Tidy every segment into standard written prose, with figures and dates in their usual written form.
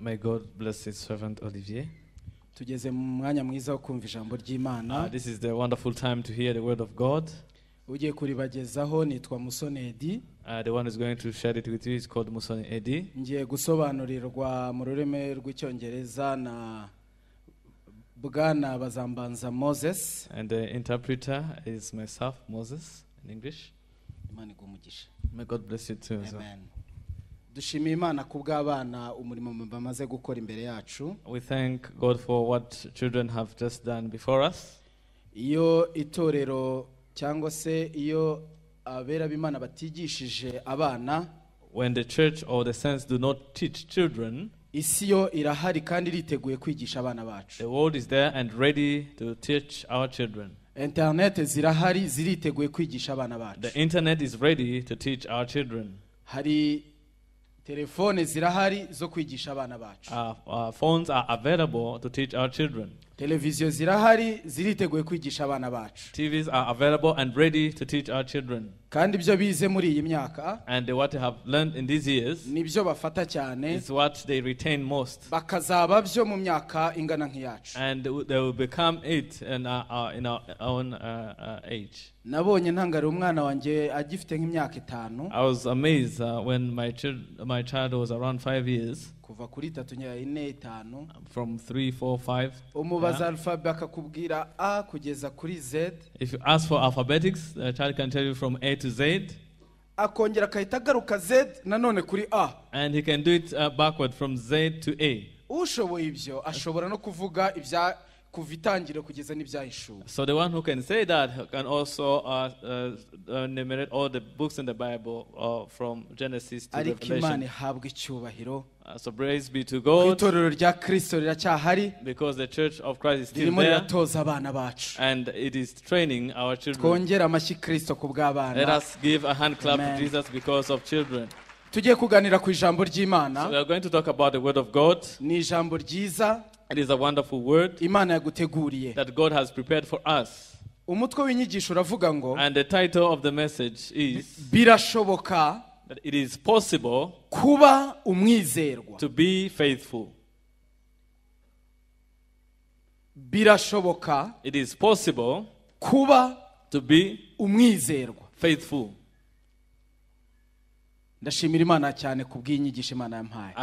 May God bless his servant Olivier. Tugeze mu mwanya mwiza wo kumva ijambo ry'Imana. This is the wonderful time to hear the word of God. Ugiye kuribagezaho nitwa Musoni Eddy. The one who's going to share it with you is called Musoni Eddy. Ngiye gusobanurirwa mu rurimi rw'icyongereza na Bwana Bazambanza Moses. And the interpreter is myself, Moses, in English. May God bless you too. Amen. Dushimiye Imana kubw'abana umurimo bamaze gukora imbere yacu. We thank God for what children have just done before us. Iyo itorero cyangwa se iyo abera b'Imana batigishije abana, when the church or the saints do not teach children, isi yo irahari kandi iriteguye kwigisha abana bacu. The world is there and ready to teach our children. Internet zirahari ziriteguye kwigisha abana bacu. The internet is ready to teach our children. Hari telefone zirahari zo kwigisha abana bacu. Our phones are available to teach our children. Televiziyo zirahari ziriteguye kwigisha abana bacu. TVs are available and ready to teach our children. Kandi ibyo bize muri iyi myaka, and what they have learned in these years, nibyo bafata cyane, is what they retain most. Bakazaba byo mu myaka ingana nk'iyacu. And they will become it in our own age. Nabonye ntangara umwana wanjye agifite nk'imyaka 5. I was amazed when my child was around 5 years. Kuva kuri 3 4 5. From 3, 4, 5. Umubaza alphabet akakubwira A kugeza kuri Z. If you ask for alphabetics, the child can tell you from A to Z. Akongera kahita garuka Z nanone kuri A. And he can do it backward from Z to A. Ushoboye ibyo ashobora no kuvuga ibya kuvitangire kugeza n'ibyahishuwe. So the one who can say that can also enumerate all the books in the Bible from Genesis to Revelation. So praise be to God, because the church of Christ is still there and it is training our children. Let us give a hand clap to Jesus because of children. So we are going to talk about the word of God. It is a wonderful word that God has prepared for us. And the title of the message is BIRASHOBOKA, that it is possible KUBA UMWIZERWA. To be faithful. BIRASHOBOKA, it is possible KUBA to be UMWIZERWA. Faithful. I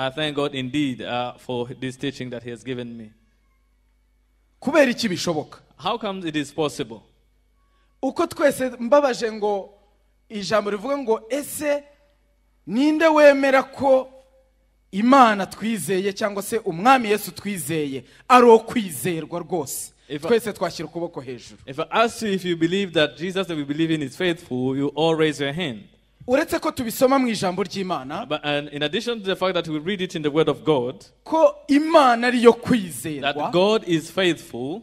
thank God indeed for this teaching that He has given me. How come it is possible? Uko twese mbabaje ngo ijambo rivuga ngo ese ninde wemera ko Imana twizeye cyangwa se umwami Yesu twizeye ari kwizerwa rwose. Twese twashyira ukuboko hejuru. If I ask you if you believe that Jesus that we believe in is faithful, you all raise your hand. Uretse ko tubisoma mu ijambo ry'Imana, and in addition to the fact that we read it in the word of God, ko Imana ari yo kwizerwa, that God is faithful,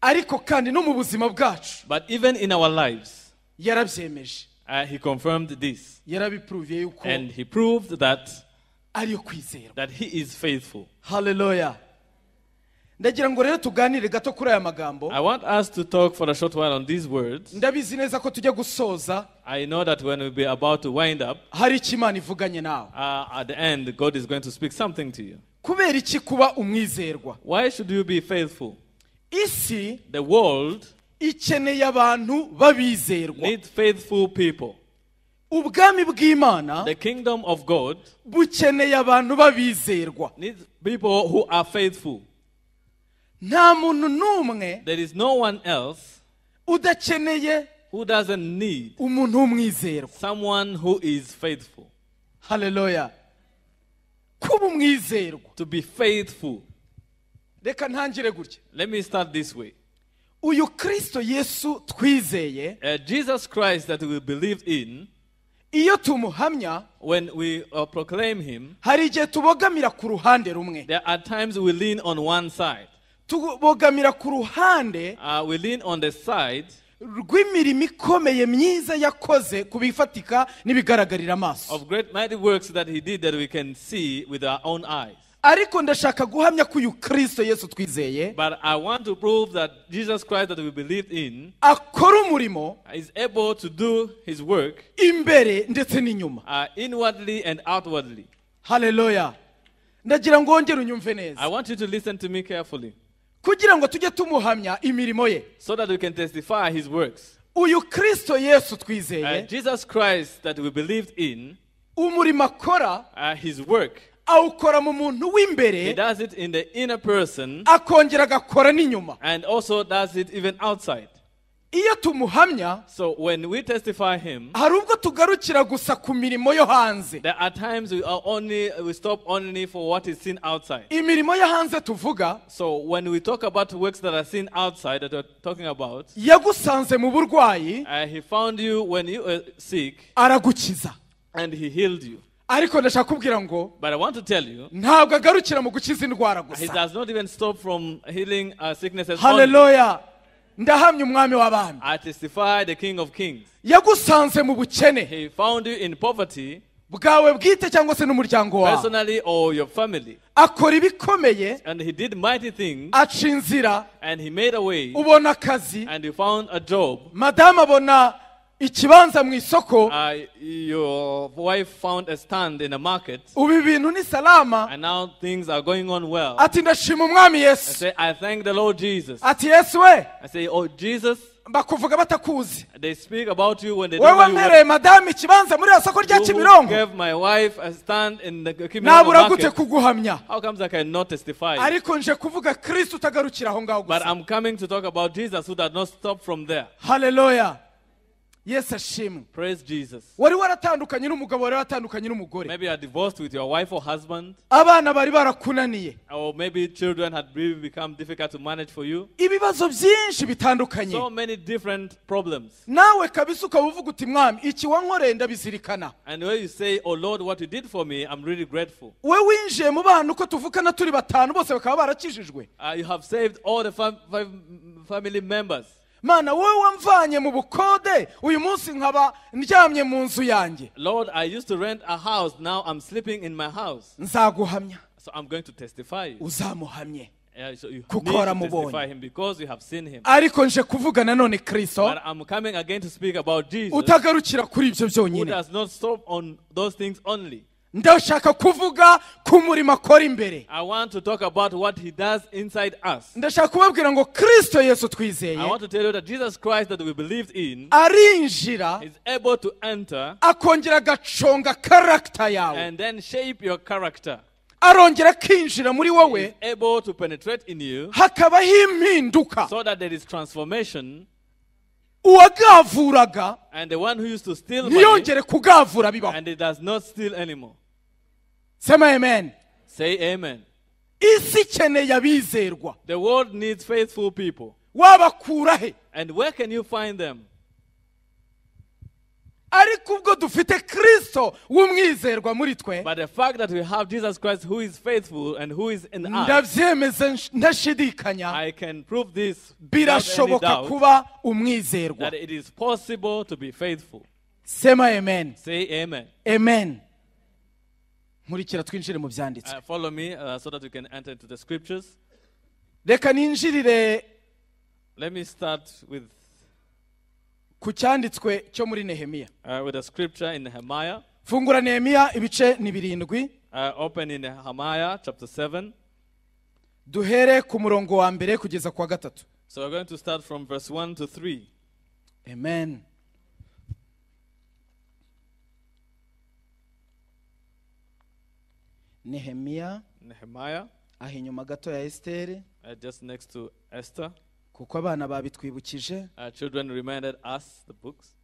ariko kandi no mu buzima bwacu, but even in our lives, yarabyemeje. He confirmed this, yarabiprovye yuko, and He proved that ari yo kwizerwa, that He is faithful. Hallelujah. Ndagira ngo rero tuganire gato kuri aya magambo. I want us to talk for a short while on these words. Ndabizi neza ko tujya gusoza. I know that when we be about to wind up, hari ikimana ivuganye nawe. At the end, God is going to speak something to you. Kubera iki kuba umwizerwa? Why should you be faithful? Isi, the world, ikeneye abantu babizerwa. Need faithful people. Ubwami bw'Imana, the kingdom of God, bukeneye abantu babizerwa. Need people who are faithful. Nta muntu numwe, there is no one else udakeneye, who doesn't need umuntu umwizerwa, someone who is faithful. Hallelujah. Kuba umwizerwa, to be faithful. Reka ntangire gutya. Let me start this way. Uyu Kristo Yesu twizeye, Jesus Christ that we believe in, iyo tumuhamya, when we proclaim Him, hari igihe tubogamira ku ruhande rumwe. There are times we lean on one side. Tubogamira ku ruhande, we lean on the side rw'imirimo ikomeye myiza yakoze kubifatika n'ibigaragarira amaso. Of great mighty works that He did that we can see with our own eyes. Ariko ndashaka guhamya ko uyu Kristo Yesu twizeye, but I want to prove that Jesus Christ that we believe in, akora umurimo, is able to do His work, imbere ndetse n'inyuma, inwardly and outwardly. Hallelujah. ndagira ngo wongere unyumve neza. I want you to listen to me carefully. Kugira ngo tujye tumuhamya imirimo ye. So that we can testify his works. Uyu Kristo Yesu twizeye. Jesus Christ that we believed in. Umurimo akora. His work. Awukora mu muntu w'imbere. He does it in the inner person. Akongera agakora n'inyuma. And also does it even outside. Iyo tumuhamya, so when we testify him, hari ubwo tugarukira gusa ku mirimo yo hanze. There are times we stop only for what is seen outside. Imirimo yo hanze tuvuga, so when we talk about works that are seen outside that we're talking about, yagusanze mu burwayi, he found you when you were sick, aragukiza, and he healed you. Ariko ndashaka kubwira ngo, but I want to tell you, ntabwo agarukira mu gukiza indwara gusa. He does not even stop from healing sicknesses. Hallelujah. Ndahamya umwami w'abami. I testify the King of Kings. Yagusanze mu bukene. He found you in poverty. Bwawe bwite cyangwa se n'umuryango wawe. Personally or your family. Akora ibikomeye. And he did mighty things. Aca inzira. And he made a way. Ubona akazi. And he found a job. Madame abona ikibanza mu isoko. Your wife found a stand in a market. Ubu ibintu ni salama. And now things are going on well. Ati ndashima umwami Yesu. I say, I thank the Lord Jesus. Ati Yesu we. I say, oh Jesus. Bakuvuga batakuzi. They speak about you when they don't know you. Wewe mere madame ikibanza muri asoko rya Kimironko. You gave my wife a stand in the Kimironko market. Kuguhamya. How comes I cannot testify? Ariko nje kuvuga Kristo utagarukira aho ngaho gusa. But I'm coming to talk about Jesus who does not stop from there. Hallelujah. Yes, ashimwe. Praise Jesus. Wari waratandukanye n'umugabo, wari waratandukanye n'umugore. Maybe you are divorced with your wife or husband. Abana bari barakunaniye. Or maybe children had really become difficult to manage for you. Ibibazo byinshi bitandukanye. So many different problems. Nawe kabisa ukavuga uti mwami iki wankoreye ndabizirikana. And when you say, oh Lord, what you did for me, I'm really grateful. We winjiye mu bantu uko tuvukana turi batanu bose bakaba barakijijwe. You have saved all the family members. Mana wowe wamvanye mu bukode uyu munsi nkaba ndyamye mu nzu yanjye. Lord, I used to rent a house, now I'm sleeping in my house. Nzaguhamya. So I'm going to testify. Uzamuhamye. So you need to testify him because you have seen him. Ariko nje kuvuga nanone Kristo. But I'm coming again to speak about Jesus. Utagarukira kuri ibyo byonyine. Who does not stop on those things only. Ndashaka kuvuga ku murimo akora imbere. I want to talk about what he does inside us. Ndashaka kubabwira ngo Kristo Yesu twizeye. I want to tell you that Jesus Christ that we believed in arinjira is able to enter akongera gaconga character yawe. And then shape your character. Arongera kinjira muri wowe. He is able to penetrate in you. Hakabaho impinduka. So that there is transformation. Uwagavuraga. And the one who used to steal money. Ntiyongere kugavura bibaho. And he does not steal anymore. Sema amen. Say amen. Isi ikeneye abizerwa. The world needs faithful people. Wabakura he? And where can you find them? Ariko ubwo dufite Kristo w'umwizerwa muri twe. But the fact that we have Jesus Christ who is faithful and who is in us. Ndavyemeza ntashidikanya. I can prove this. Birashoboka kuba umwizerwa. That it is possible to be faithful. Sema amen. Say amen. Amen. Nkurikira twinjire mu byanditswe. Follow me so that we can enter into the scriptures. Reka ninjirire. Let me start with ku cyanditswe cyo muri Nehemiya. With a scripture in Nehemiah. Fungura Nehemiya ibice ni 7. Open in Nehemiah chapter 7. Duhere ku murongo wa mbere kugeza kwa 3. So we're going to start from verse 1 to 3. Amen. Nehemiya ahinyuma gato ya Esther. Just next to Esther. Kuko abana babitwibukije. Children reminded us the books.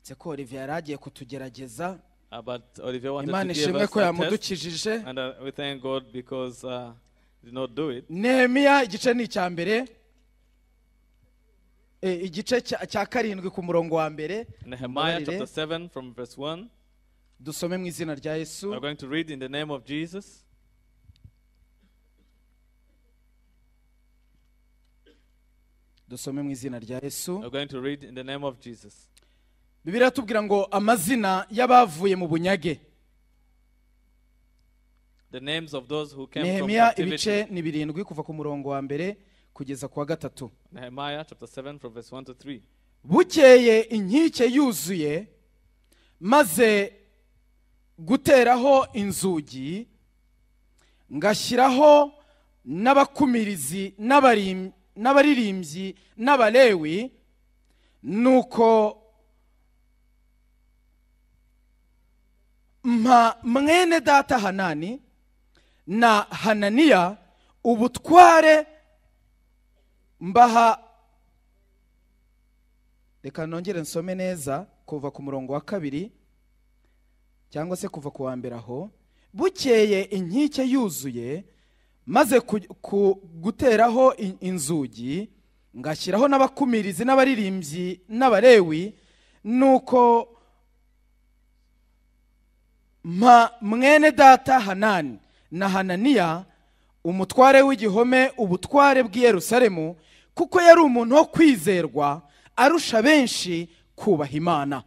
Tseko Olivier yaragiye kutugerageza. But Olivier wanted Imana to give ishimwe us ko a yamudukijije. test. And we thank God because he did not do it. Nehemiya igice ni cya mbere. Igice cya 7 ku murongo wa mbere. Nehemiah chapter 7 from verse 1. Dusome mu izina rya Yesu. We're going to read in the name of Jesus. Dusome mu izina rya Yesu. We're going to read in the name of Jesus. Bibiliya tubwira ngo amazina y'abavuye mu bunyage. The names of those who came Nehemiya from captivity. ibice ni 7 kuva ku murongo wa mbere kugeza kwa 3. Nehemiah chapter 7 from verse 1 to 3. Bukeye inkike yuzuye maze guteraho inzugi ngashyiraho n'abakumirizi n'abaririmbyi n'abalewi, nuko mpa mwene data Hanani na Hananiya ubutware, mbaha, reka nongere nsome neza kuva ku murongo wa 2 cyangwa se kuva ku wa 1 aho. Bukeye inkike yuzuye, maze guteraho inzugi, ngashyiraho n'abakumirizi n'abaririmbyi n'abalewi, nuko mpa mwene data Hanani na Hananiya umutware w'igihome ubutware bw'i Yerusalemu, kuko yari umuntu wo kwizerwa arusha benshi kubaha Imana.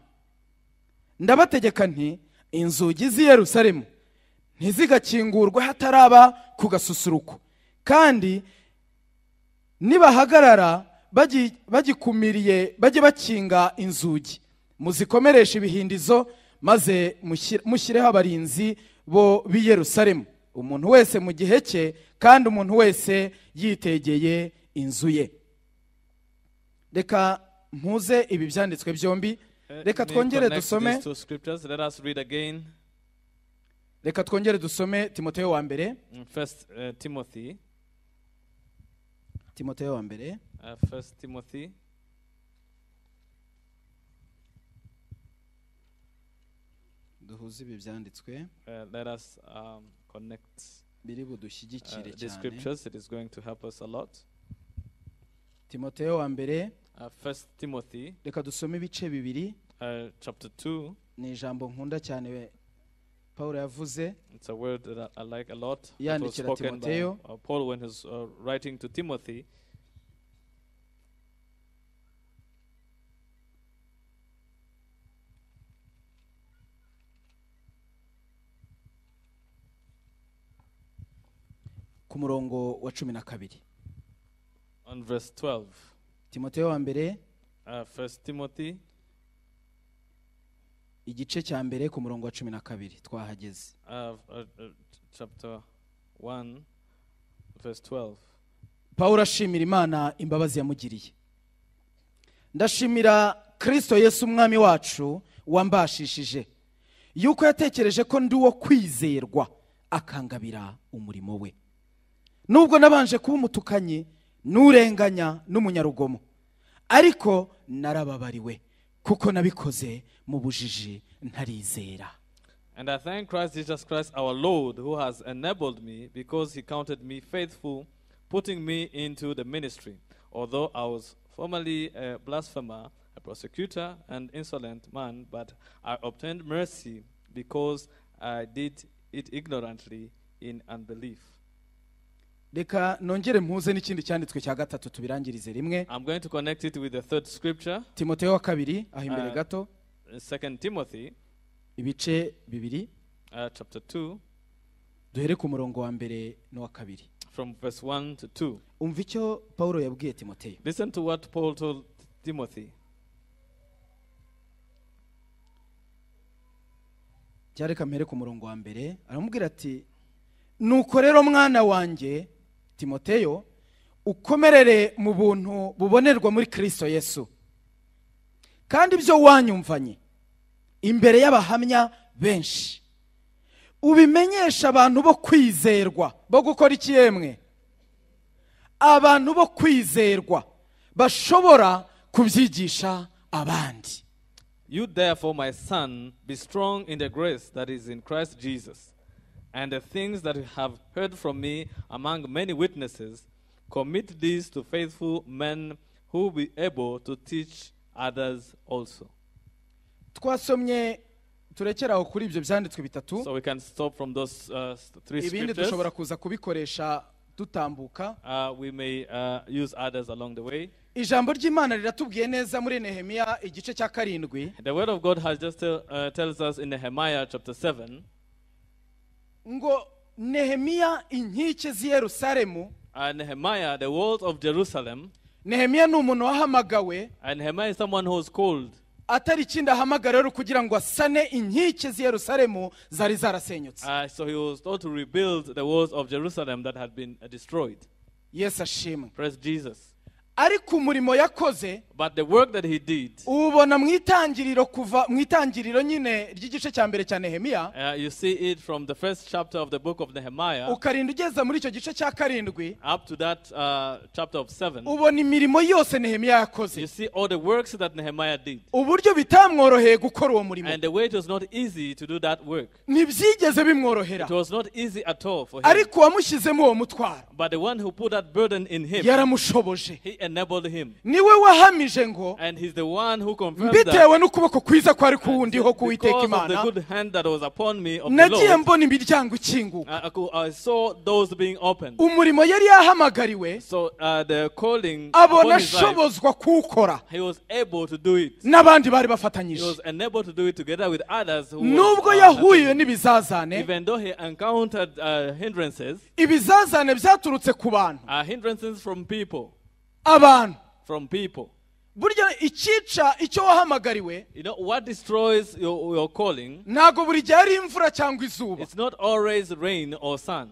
Ndabategeka nti, inzugi z'i Yerusalemu ntizigakingurwe hataraba ku gasusuruko, kandi nibahagarara bagikumiriye bajye bakinga inzugi, muzikomeresha ibihindizo, maze mushyireho abarinzi bo b'i Yerusalemu, umuntu wese mu gihe cye, kandi umuntu wese yitegeye inzu ye. Reka mpuze ibi byanditswe byombi. Reka twongere dusome. Reka twongere dusome Timoteyo wa mbere. First Timothy. Timoteyo wa mbere. First Timothy. Duhuze ibi byanditswe. Let us connect biri budushyigikire cyane. The scriptures, it is going to help us a lot. Timoteyo wa mbere. First Timothy. Reka dusome ibice bibiri. Chapter 2. Ni ijambo nkunda cyane Paul yavuze. It's a word that I like a lot. It was spoken by Paul when he's writing to Timothy. Ku murongo wa 12. On verse 12. Timoteyo wa mbere. First Timothy. Igice cya mbere ku murongo wa 12 twahageze. Chapter 1 verse 12. Paulo ashimira Imana imbabazi yamugiriye. Ndashimira Kristo Yesu umwami wacu wambashishije, yuko yatekereje ko ndi uwo kwizerwa akangabira umurimo we. Nubwo nabanje kuba umutukanyi n'urenganya n'umunyarugomo, ariko narababariwe kuko nabikoze mu bujiji ntarizera. And I thank Christ Jesus Christ our Lord, who has enabled me, because he counted me faithful, putting me into the ministry. Although I was formerly a blasphemer, a persecutor, and insolent man, but I obtained mercy because I did it ignorantly in unbelief. Reka nongere mpuze n'ikindi cyanditswe cya gatatu tubirangirize rimwe. I'm going to connect it with the third scripture. Timoteyo wa kabiri aho imbere gato. Second Timothy. Ibice bibiri. Chapter 2. Duhere ku murongo wa mbere no wa kabiri. From verse 1 to 2. Umva icyo Paulo yabwiye Timoteyo. Listen to what Paul told Timothy. Cyareka mpere ku murongo wa mbere, aramubwira ati, nuko rero mwana wanjye Timoteyo, ukomerere mu buntu bubonerwa muri Kristo Yesu, kandi ibyo wanyumvanye imbere y'abahamya benshi ubimenyesha abantu bo kwizerwa. Bo gukora iki yemwe? Abantu bo kwizerwa bashobora kubyigisha abandi. You therefore, my son, be strong in the grace that is in Christ Jesus. And the things that you have heard from me among many witnesses, commit these to faithful men who will be able to teach others also. Twasomye turekeraho kuri ibyo byanditswe bitatu. So we can stop from those three scriptures. Ibindi dushobora kuza kubikoresha dutambuka. We may use others along the way. Ijambo ry'Imana riratubwiye neza muri Nehemiya igice cya 7. The word of God has just tells us in Nehemiah chapter 7. Ngo Nehemiya inkike z'i Yerusalemu. Nehemiah, the walls of Jerusalem. Nehemiya ni umuntu wahamagawe. And Nehemiah is someone who was called. atari ikindi ahamagara rero kugira ngo asane inkike z'i Yerusalemu zari zarasenyutse. So he was told to rebuild the walls of Jerusalem that had been destroyed. Yes, ashimwe. Praise Jesus. Ariko umurimo yakoze, but the work that he did, ubona mwitangiriro kuva mwitangiriro nyine ry'igice cya mbere cya Nehemiya, you see it from the first chapter of the book of Nehemiah, ukarinda ugeza muri icyo gice cya karindwi, up to that chapter of 7, ubona imirimo yose Nehemiya yakoze. You see all the works that Nehemiah did, uburyo bitamworoheye gukora uwo murimo, and the way it was not easy to do that work. Ntibyigeze bimworohera. It was not easy at all for him. Ariko wamushyizemo uwo mutwaro, but the one who put that burden in him, yaramushoboje. he enabled him. Niwe wahamije ngo, and he's the one who confirmed bitewe n'ukuboko kwiza kwari kuwundiho kuwiteka Imana, because of the good hand that was upon me of the Lord, nagiye mbona imiryango ikinguka. I saw those being opened. Umurimo yari yahamagariwe, so the calling abona ashobozwa kuwukora, he was able to do it. N'abandi bari bafatanyije. He was enabled to do it together with others who nubwo yahuye n'ibizazane, even though he encountered hindrances, ibizazane byaturutse ku bantu, hindrances from people, abantu, from people. burya icyica icyo wahamagariwe, you know what destroys your calling, ntago buri gihe ari imvura cyangwa izuba. It's not always rain or sun.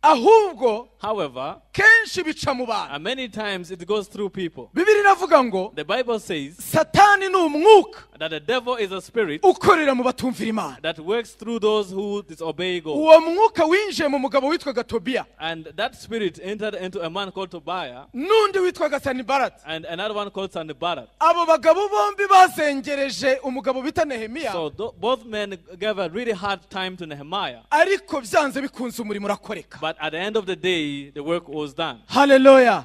Ahubwo, however, kenshi bica mu bantu. Many times it goes through people. Bibiri iravuga ngo, the Bible says, Satani ni umwuka, that the devil is a spirit, ukorera mu batumvira Imana, that works through those who disobey God. Uwo mwuka winjiye mu mugabo witwaga Tobiya, and that spirit entered into a man called Tobiah, n'undi witwaga Sanibalat, and another one called Sanballat. Abo bagabo bombi bazengereje umugabo bita Nehemiya. So both men gave a really hard time to Nehemiah. Ariko byanze bikunze umurimo urakoreka. But at the end of the day, the work was done. Hallelujah.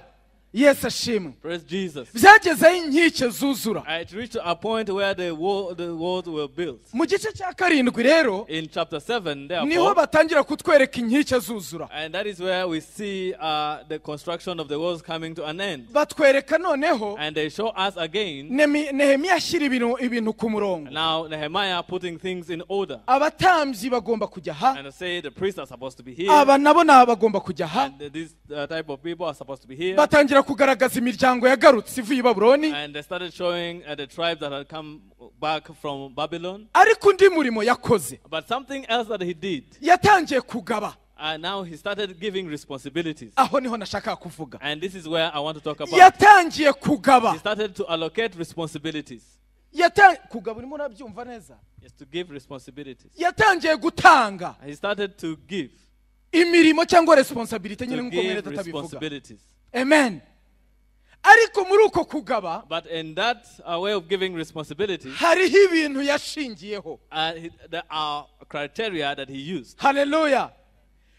Yes, ashimwe. Praise Jesus. Byagezeho inkike zuzura. It reached a point where the walls were built. Mu gice cya karindwi rero, in chapter 7, niho batangira kutwereka inkike zuzura. And that is where we see the construction of the walls coming to an end. Batwereka noneho, and they show us again, Nehemiya ashyira ibintu ku murongo. Now Nehemiah putting things in order. Abatambyi bagomba kujya ha, and say the priests are supposed to be here. Aba nabo bagomba kujya ha, and this type of people are supposed to be here. Batangira kugaragaza imiryango yagarutse ivuye i Babuloni. And they started showing the tribes that had come back from Babylon. Ariko undi murimo yakoze, but something else that he did, yatangiye kugaba. And now he started giving responsibilities. Aho niho nashaka kuvuga. And this is where I want to talk about. Yatangiye kugaba. He started to allocate responsibilities. Kugaba urimo urabyumva neza? Yes, to give responsibilities. Yatangiye gutanga. He started to give. Imirimo cyangwa responsibility nyine nkuko mwere tatabivuga. Amen. Ariko muri uko kugaba, but in that way of giving responsibilities, hariho ibintu yashingiyeho. There are criteria that he used. Hallelujah.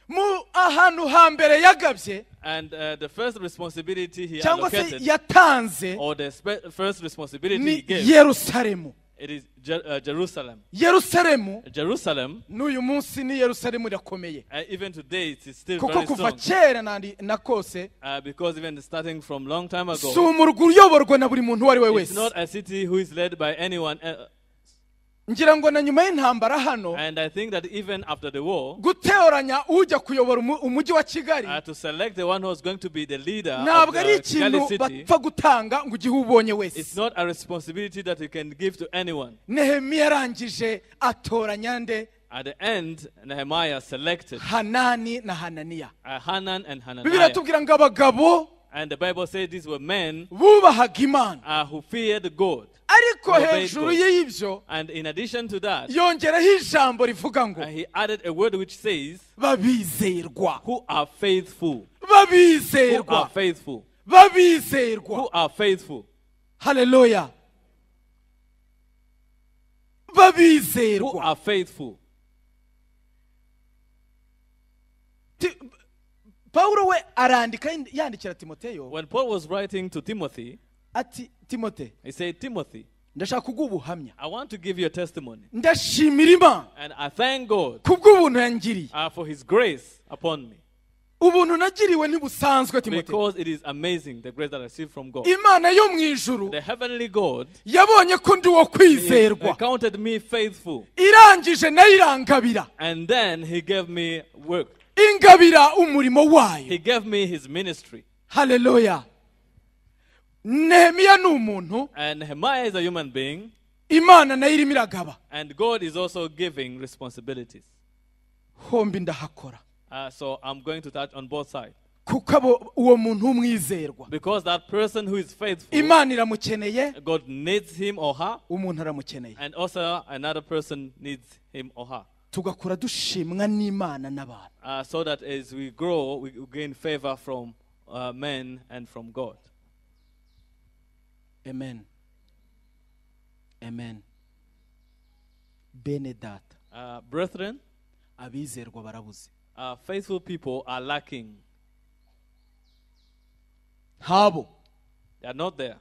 Mu ahantu hambere yagabye, and the first responsibility he allocated, yatanze, or the first responsibility he gave, Yerusalemu. It is Jerusalem. Jerusalem. N'uyu munsi ni Yerusalemu irakomeye. Even today it is still very strong. Kuko kuva kera na kose, because even starting from long time ago, si umurwa uyoborwa na buri muntu uwo ari we wese. It's not a city who is led by anyone. Ngira ngo na nyuma y'intambara hano, and I think that even after the war, guteoranya ujya kuyobora umujyi wa Kigali, to select the one who is going to be the leader of the Kigali city, bapfa gutanga ngo ugihe ubonye wese. It's not a responsibility that you can give to anyone. Nehemiya arangije atoranya nde? At the end, Nehemiah selected Hanani na Hananiya. Hanan and Hananiah. Bibiri tubwira ngo abagabo, and the Bible says these were men bubahaga Imana, who feared God. Ariko hejuru y'ibyo, and in addition to that, yongeraho ijambo rivuga ngo, he added a word which says, babizerwa, who are faithful. Babizerwa, who are faithful. Babizerwa, who are faithful. Hallelujah. Babizerwa, who are faithful. Paulo we arandika yandikira Timoteyo. When Paul was writing to Timothy, ati Timothy, he said, Timothy, ndashaka kuguha ubuhamya. I want to give you a testimony. Ndashimira Imana, and I thank God kubw'ubuntu yangiriye, for his grace upon me. Ubuntu nagiriwe ntibusanzwe Timothy. Because it is amazing the grace that I receive from God. Imana yo mu ijuru, the heavenly God, yabonye ko ndi wo kwizerwa, counted me faithful. Irangije nayo irangabira. And then he gave me work. Ingabira umurimo wayo. He gave me his ministry. Hallelujah. Nehemiya ni umuntu, and Nehemiah is a human being, Imana nayo irimo iragaba. And God is also giving responsibilities. Hombi ndahakora. So I'm going to touch on both sides. Kuko uwo muntu umwizerwa. Because that person who is faithful, Imana iramukeneye. God needs him or her. Umuntu aramukeneye. And also another person needs him or her. Tugakura dushimwa n'Imana n'abantu. So that as we grow, we gain favor from men and from God. Amen. Amen. Bene data. Brethren, abizerwa barabuze. Faithful people are lacking. Habo. They are not there.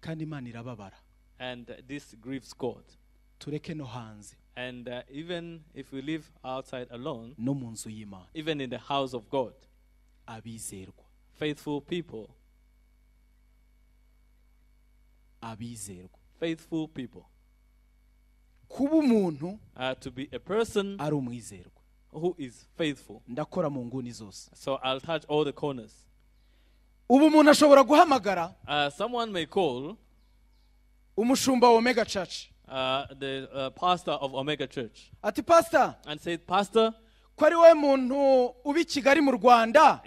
Kandi Imana irababara. And this grieves God. Tureke no hanze. And even if we live outside alone, no mu nzu y'Imana, even in the house of God, abizerwa. Faithful people. Abizerwa. Faithful people. Kuba umuntu to be a person ari umwizerwa who is faithful. Ndakora mu nguni zose. So I'll touch all the corners. Ubu umuntu ashobora guhamagara someone may call umushumba wa Omega Church, the pastor of Omega Church, ati pastor, and say, Pastor, ko ari we muntu ubi Kigali mu Rwanda,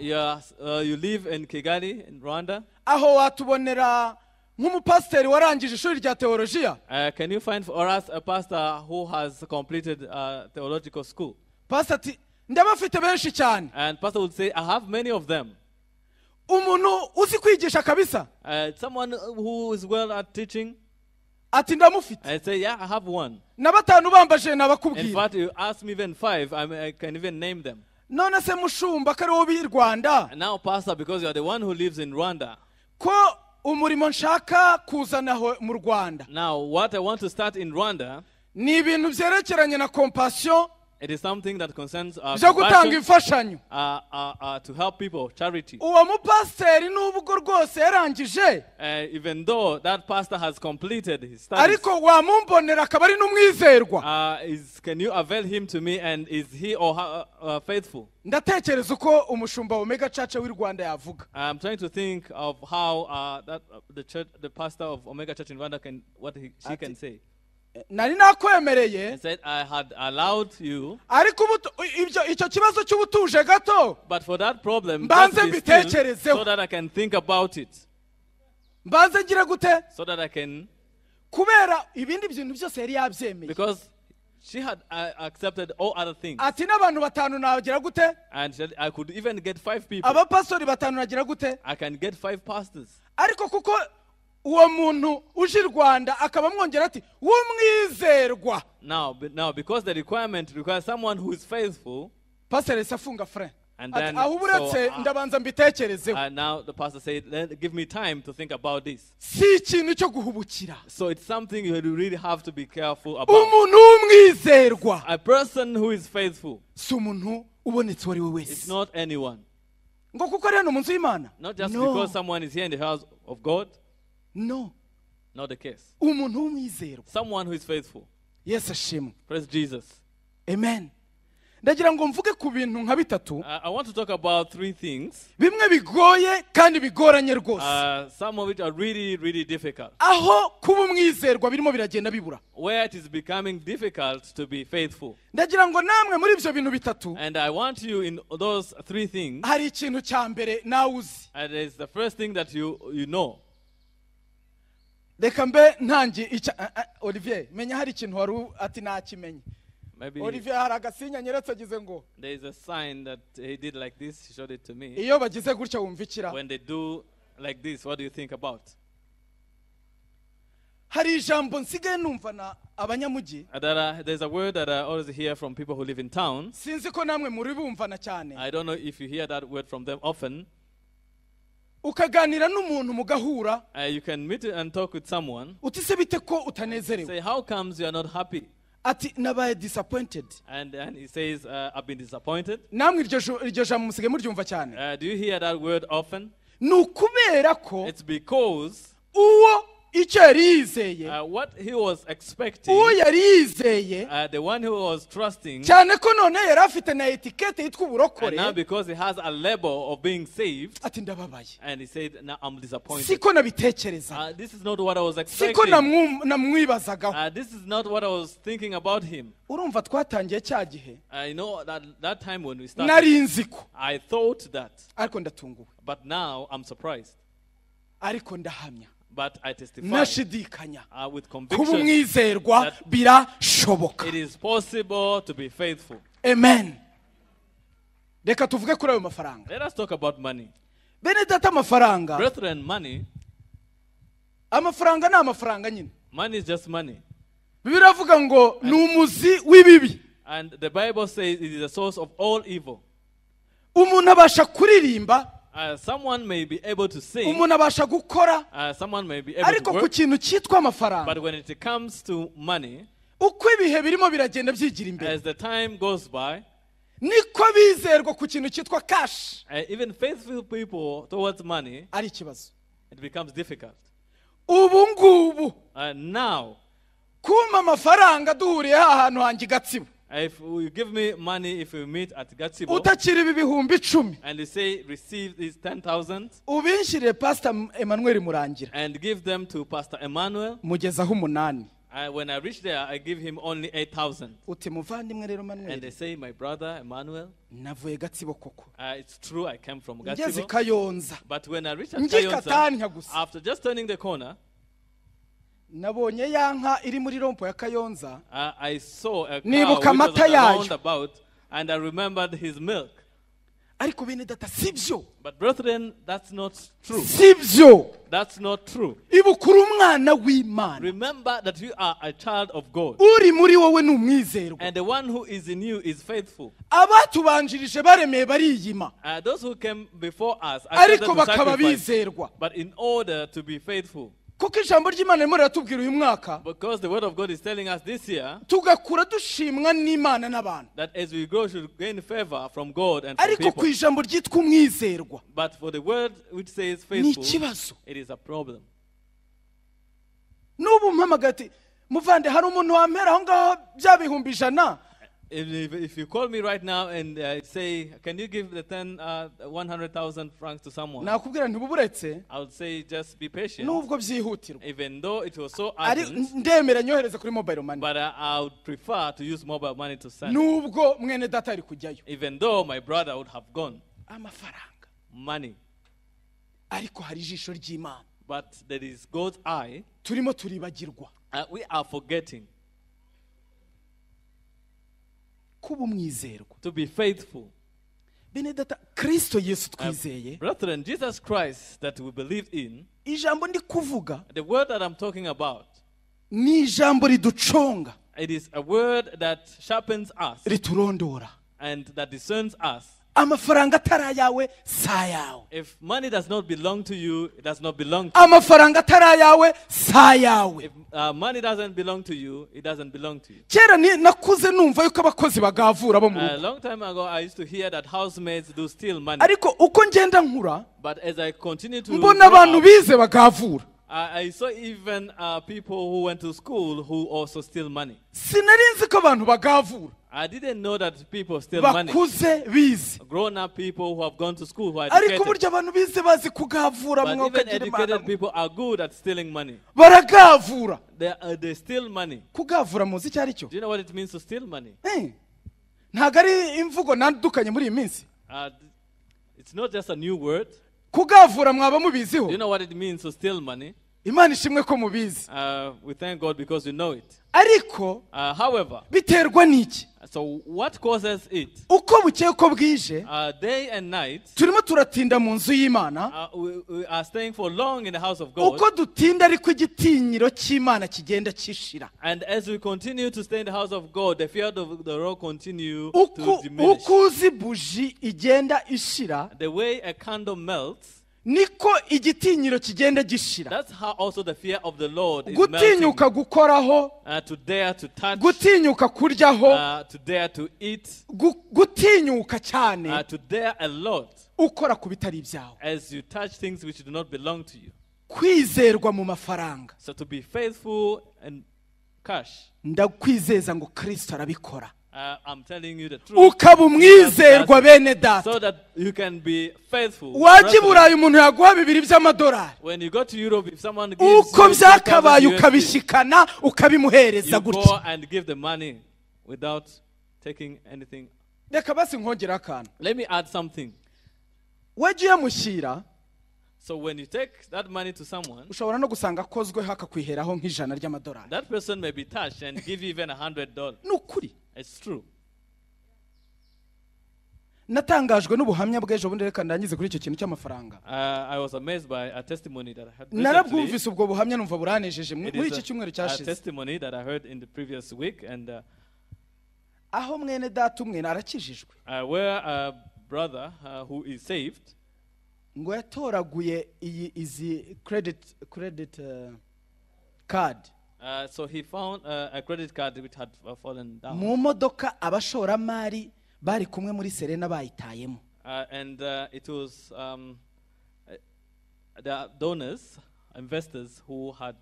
you live in Kigali in Rwanda, aho watubonera nk'umupasiteri warangije ishuri rya theologia. Can you find for us a pastor who has completed theological school? Pastor ati ndabafite benshi cyane. And pastor would say, I have many of them. Umuntu uzi kwigisha kabisa. Someone who is well at teaching. Ati ndamufite. I say, yeah, I have one. Na batanu bambaje nabakubwira. In fact, you ask me even 5, I can even name them. None se mushumba kari wo bi Rwanda. Now, pastor, because you are the one who lives in Rwanda. Ko umurimo nshaka kuzana mu Rwanda. Now, what I want to start in Rwanda, ni ibintu byerekeranye na compassion. It is something that concerns compassion, to help people, charity. Uwo mupasiteri nubwo rwose yarangije, even though that pastor has completed his studies, ariko wamumbonera akaba ari n'umwizerwa. Can you avail him to me, and is he or her faithful? Ndatekereza uko umushumba wa Omega Church w'i Rwanda yavuga. I'm trying to think of how the pastor of Omega Church in Rwanda she can say. Nari nakwemereye. I said I had allowed you. Ariko icyo kibazo cy'ubutuje gato. But for that problem, mbanze mbitekerezeho, so that I can think about it. Mbanze ngira gute? So that I can. Kubera ibindi bintu byose yari yabyemeye. Because she had accepted all other things. Ati n'abantu batanu nagira gute? And she said, I could even get 5 people. Abapastori batanu nagira gute? I can get 5 pastors. Ariko kuko uwo muntu uje Rwanda akaba mwongera ati w'umwizerwa. Now because the requirement requires someone who is faithful. Pastor safunga friend. And then ndabanza mbitekerezeho. Now the pastor said, give me time to think about this. Si ikintu cyo guhubukira. So it's something you really have to be careful about. Umuntu w'umwizerwa. A person who is faithful. Si umuntu ubonetse wari we wese. It's not anyone. Ngo kuko ari hano mu nzu y'Imana. Not just because someone is here in the house of God. No. Not the case. Umuntu w'umwizerwa. Someone who is faithful. Yes, ashimwe. Praise Jesus. Amen. Ndagira ngo mvuge ku bintu nka bitatu. I want to talk about 3 things. Bimwe bigoye kandi bigoranye rwose. Some of which are really, really difficult. Aho kuba umwizerwa birimo biragenda bibura. Where it is becoming difficult to be faithful. Ndagira ngo namwe muri ibyo bintu bitatu. And I want you in those 3 things. Hari ikintu cya mbere nawe uzi. And it's the first thing that you know. Reka mbe ntangi Olivier menya hari ikintu wari ati nakimenye. Maybe Olivier hari agasinya nyeretse agize ngo. There is a sign that he did like this. He showed it to me. Iyo bagize gutya wumvikira. When they do like this, what do you think about? Hari ijambo nsigaye numva na abanyamugi. There's a word that I always hear from people who live in town. Sinzi ko namwe muri bumvana cyane. I don't know if you hear that word from them often. Ukaganira n'umuntu mugahura. You can meet and talk with someone. Utise bite ko utanezerewe. Say, how comes you are not happy? Ati nabaye disappointed. And he says, I've been disappointed. Namwe iryo jambo musige muryumva cyane. Do you hear that word often? Nukubera ko. It's because Uwo icyo yari yizeye, what he was expecting, uwo yari yizeye, the one who was trusting, cyane ko none yari afite na etikete yitwa uburokore, and now because he has a label of being saved, ati ndababaye, and he said, now I'm disappointed. Siko nabitekereza. This is not what I was expecting. Siko namwibazagaho. This is not what I was thinking about him. Urumva twatangiye cya gihe, You know that time when we started, nari nziko, I thought that, ariko ndatunguwe, but now I'm surprised. Ariko ndahamya, but I testify, nashidikanya, with kuba conviction, umwizerwa birashoboka. it is possible to be faithful. Amen. Reka tuvuge kuri ayo mafaranga. Let us talk about money. Bene data, amafaranga, Brethren, money, amafaranga ni amafaranga nyine. money is just money. Bibiliya avuga ngo ni umuzi w'ibibi. And the Bible says it is the source of all evil. Umuntu abasha kuririmba, Someone may be able to sing, umuntu abasha gukora, someone may be able to ariko ku work, kintu cyitwa amafaranga, but when it comes to money, uko ibihe birimo biragenda byigira imbere, as the time goes by, niko bizerwa ku kintu cyitwa cash even faithful people towards money, ari ikibazo. it becomes difficult. Ubu ngubu Now, kuma amafaranga duhuriye ahantu hanjye Gatsibo, if you give me money, if we meet at Gatsibo, utakira ibi bihumbi 10, and they say receive these 10,000, ubinshire Pastor Emmanuel Murangira, and give them to Pastor Emmanuel, mugezaho 8. when I reach there, I give him only 8,000. Uti muvandimwe rero Emmanuel, And they say, my brother Emmanuel, navuye Gatsibo koko, it's true, I came from ngeze Gatsibo. Kayonza, But when I reached at ngikatanya Kayonza, gusa, after just turning the corner, nabonye ya nka iri muri rompo ya Kayonza, I saw a cow nibuka which was amata on the yayo, roundabout, and I remembered his milk. ariko bene data sibyo, But brethren, that's not true. sibyo. That's not true. Ibukuru umwana w'Imana, Remember that you are a child of God, uri muri wowe ni umwizerwa. and the one who is in you is faithful. Abatubanjirije baremeye bariyima, Those who came before us are ariko to bakaba sacrifice, bizerwa. but in order to be faithful, Kuko ijambo ry'Imana rimwe riratubwira uyu mwaka, because the word of God is telling us this year tugakura dushimwa n'Imana n'abantu, that as we grow, we should gain favor from God and from ariko ku people. ijambo ryitwa umwizerwa But for the word which says ni faithful, ikibazo. it is a problem. N'ubu mpamagara ati muvande hari umuntu wampera aho ngaho bya bihumbi 100, If you call me right now and say, can you give the 100,000 francs to someone? nakubwira ntibuburetse, I would say, just be patient. nubwo byihutirwa, Even though it was so ari urgent, ndemera nyohereza kuri mobile money, but I would prefer to use mobile money to send. nubwo mwene data ari kujyayo. Even though my brother would have gone. Amafaranga, Money. ariko hari ijisho ry'Imana, But there is God's eye. turimo turibagirwa. We are forgetting Kuba umwizerwa, to be faithful. bene data, Kristo Yesu twizeye, Brethren, Jesus Christ that we believe in, ijambo ndi kuvuga the word that I'm talking about, ni ijambo riduconga, it is a word that sharpens us riturondora. and that discerns us. Amafaranga atari ayawe si ayawe, If money does not belong to you, it does not belong to amafaranga atari ayawe si ayawe. you. If money doesn't belong to you, it doesn't belong to you. Kera nakuze numva yuko abakozi bagavura bo mu A rugo, long time ago, I used to hear that housemaids do steal money. ariko uko ngenda nkura But as I continue to mbona grow abantu up, bize bagavura. I saw even people who went to school who also steal money. Sinari nzi ko abantu bagavura, I didn't know that people steal money. bakuze bize, Grown-up people who have gone to school who are ariko educated. burya abantu bize bazi kugavura. But even Mwokagira Imana, educated people are good at stealing money. baragavura. They steal money. Kugavura muzi icyo ari cyo? Do you know what it means to steal money? Ntabwo ari imvugo nandukanye muri iyi minsi. It's not just a new word. Kugavura mwaba Do mubiziho? you know what it means to steal money? Imana ishimwe ko mubizi. We thank God because we know it. Ariko However, biterwa n'iki? so what causes it? Uko bukeye uko bwije, Day and night, turimo turatinda mu nzu y'Imana. we are staying for long in the house of God. Uko dutinda ariko igitinyiro cy'Imana kigenda kishira. And as we continue to stay in the house of God, the fear of the Lord continue to diminish. Uko uzi buji igenda ishira, The way a candle melts, niko igitinyiro kigenda gishira. that's how also the fear of the Lord is melting. Gutinyuka gukoraho, To dare to touch, gutinyuka kuryaho, to dare to eat, gutinyuka cyane to dare a lot ukora ku bitari ibyawe. as you touch things which do not belong to you. kwizerwa mu mafaranga. So to be faithful in cash. Ndakwizeza ngo Kristo arabikora. I'm telling you the truth. Ukaba umwizerwa bene data. So that you can be faithful. Waje Burayi umuntu yaguha 2 by'amadolari. When you go to Europe, if someone gives you uko byakabaye ukabishikana ukabimuhereza gutya. You go and give the money without taking anything. Reka basi nkongera akantu. Let me add something. Waje yamushyira. So when you take that money to someone, ushobora no gusanga akozwe hakakwiheraho nk'ijana ry'amadolari. That person may be touched and give you even $100. Nukuri. It's true. Natangajwe n'ubuhamya bw'ejo bundi reka ndangize kuri icyo kintu cy'amafaranga. I was amazed by a testimony that I had. Narabwumvise ubwo buhamya numva buranejeje muri iki cyumweru cyashize. A testimony that I heard in the previous week and aho mwene data umwe narakijijwe. Where a brother who is saved ngo yatoraguye izi credit card. So he found a credit card which had fallen down. Mu modoka abashoramari bari kumwe muri Serena bayitayemo. And it was the donors, investors who had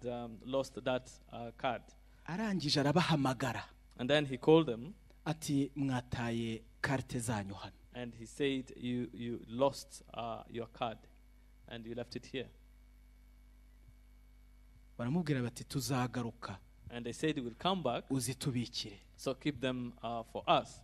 lost that card. Arangije arabahamagara. And then he called them. Ati mwataye carte zanyu hano. And he said, you lost your card and you left it here. Baramubwira bati tuzagaruka. And they said, we'll come back. Uzitubikire. So keep them for us.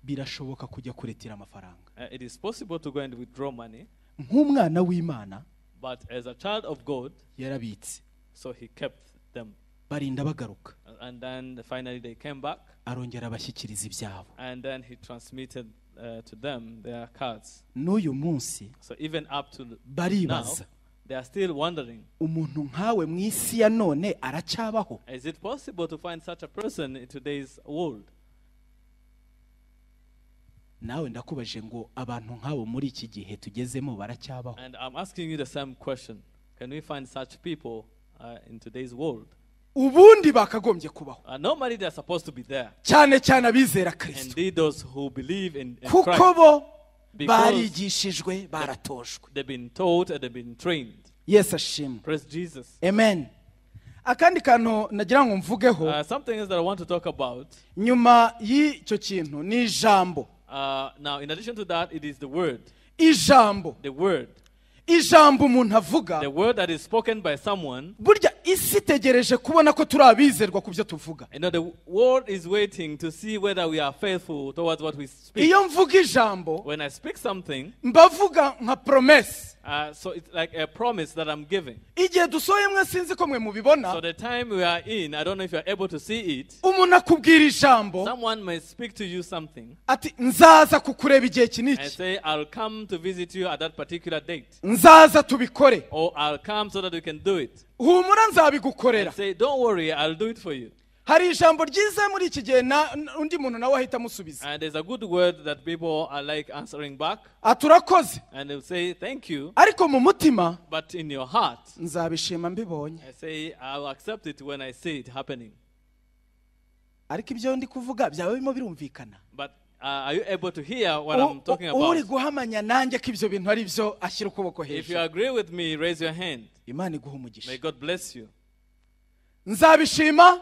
Birashoboka kujya kuretira amafaranga. It is possible to go and withdraw money. Nk'umwana w'Imana. But as a child of God, yarabitse. So he kept them. Barinda bagaruka. And then finally they came back. Arongera abashyikiriza ibyabo. And then he transmitted to them their cards. N'uyu munsi. So even up to baribaza. Now, they are still wondering. Umuntu nkawe mu isi ya none aracyabaho. Is it possible to find such a person in today's world? Nawe ndakubajije ngo abantu nk'abo muri iki gihe tugezemo baracyabaho. And I'm asking you the same question. Can we find such people in today's world? Ubundi bakagombye kubaho. Normally they are supposed to be there. Cyane cyane abizera Kristo. Indeed those who believe in Christ. Kuko bo barigishijwe baratojwe. They've been taught and they've been trained. Yes, ashimwe. Praise Jesus. Amen. Akandi kantu nagira ngo mvugeho. Something else that I want to talk about. Nyuma y'icyo kintu ni ijambo. Now in addition to that, it is the word. Ijambo. The word. Ijambo umuntu avuga. The word that is spoken by someone. Burya isi tegereje kubona ko turi abizerwa ku byo tuvuga. You know, the world is waiting to see whether we are faithful towards what we speak. Iyo mvuga ijambo, when I speak something, mbavuga nka promise. So it's like a promise that I'm giving. Igihe dusoye mwe sinzi ko mwe mubibona. So the time we are in, I don't know if you're able to see it. Umuntu akubwira ijambo. Someone may speak to you something. Ati nzaza kukureba igihe kiniki. And say, I'll come to visit you at that particular date. Nzaza tubikore. Or I'll come so that we can do it. Humura nzabigukorera. And say, don't worry, I'll do it for you. Hari ijambo ryiza muri iki gihe undi muntu nawe ahita amusubiza. And there's a good word that people are like answering back. Aturakoze. And they'll say thank you. Ariko mu mutima. But in your heart. Nzabishima mbibonye. I say I'll accept it when I see it happening. Ariko ibyo ndi kuvuga byawe birimo birumvikana. But are you able to hear what I'm talking about? Uri guhamanya nanjye ko ibyo bintu ari byo ashyira ukuboko hejuru. If you agree with me, raise your hand. Imana iguha umugisha. May God bless you. Nzabishima.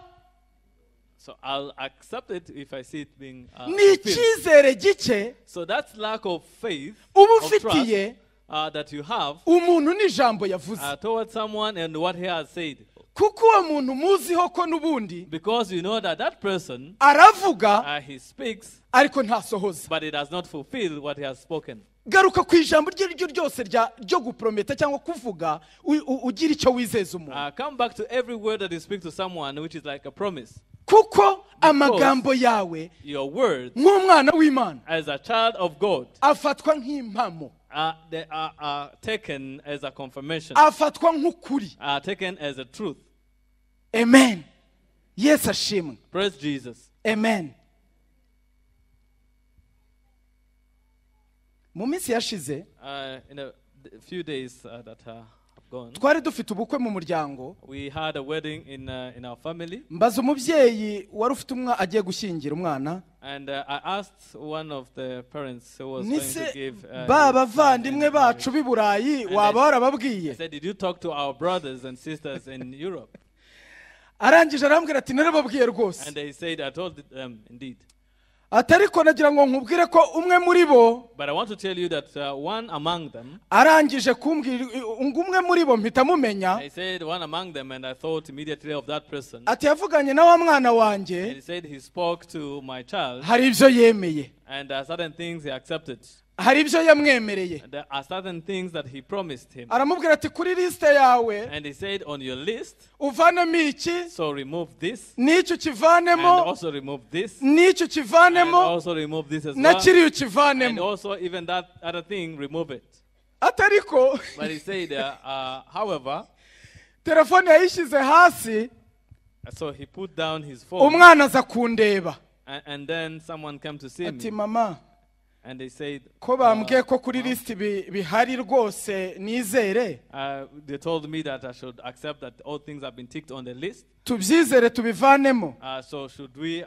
So I'll accept it if I see it being ni icyizere gike. So that's lack of faith, of trust, that you have umuntu n'ijambo yavuze. Towards someone and what he has said. Kuko uwo muntu muziho ko n'ubundi. Because you know that person aravuga, he speaks, ariko ntasohoza. But he does not fulfill what he has spoken. Garuka ku ijambo ryo ryose ryo guprometa cyangwa kuvuga ugira icyo wizeza umuntu. Come back to every word that you speak to someone which is like a promise. Kuko amagambo yawe, your words, nk'umwana w'Imana, as a child of God, afatwa nk'impamo. They are taken as a confirmation. Afatwa nk'ukuri. Are taken as a truth. Amen. Yes, ashimwe. Praise Jesus. Amen. Mu minsi yashize, in a few days that have gone. Twari dufite ubukwe mu muryango. We had a wedding in our family. Mbaza umubyeyi wari ufite agiye gushyingira umwana. And I asked one of the parents who was going to give bavandimwe bacu b'i Burayi waba warababwiye. I said, did you talk to our brothers and sisters in Europe? Arangije arambwira ati narababwiye rwose. And they said, I told them indeed. Atariko nagira ngo nkubwire ko umwe muri bo. But I want to tell you that one among them. Arangije kumbwira umwe muri bo mpita mumenya. I said one among them, and I thought immediately of that person. Ati yavuganye na wa mwana wanjye. And he said he spoke to my child. Hari ibyo yemeye. And there are certain things he accepted. Hari ibyo yamwemereye. There are certain things that he promised him. Aramubwira ati kuri liste yawe. And he said on your list. Uvanemo iki. So remove this. N'icyo kivanemo. And also remove this. N'icyo kivanemo. And also remove this as well. Na kiriyo kivanemo. And also even that other thing, remove it. Atariko. But he said, however. Telefone yayishyize hasi. So he put down his phone. Umwana aza kundeba. And then someone came to see me. Ati mama. And they said, ko bambwiye ko kuri list bihari rwose nizere. They told me that I should accept that all things have been ticked on the list. Tubyizere tubivanemo. So should we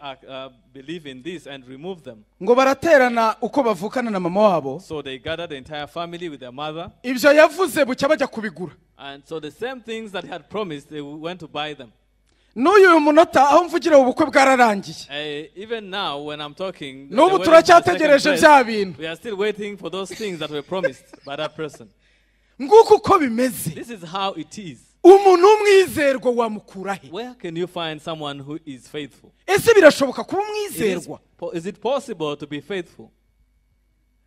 believe in this and remove them? Ngo baraterana uko bavukana na mama wabo. So they gathered the entire family with their mother. Ibyo yavuze bucya bajya kubigura. And so the same things that he had promised, they went to buy them. N'uyu munota aho mvugira ubukwe bwararangiye. Even now when I'm talking, n'ubu turacyategereje bya bintu. We are still waiting for those things that were promised by that person. Nguko uko bimeze. This is how it is. Umuntu umwizerwa wamukura he? Where can you find someone who is faithful? Ese birashoboka kuba umwizerwa? Is it possible to be faithful?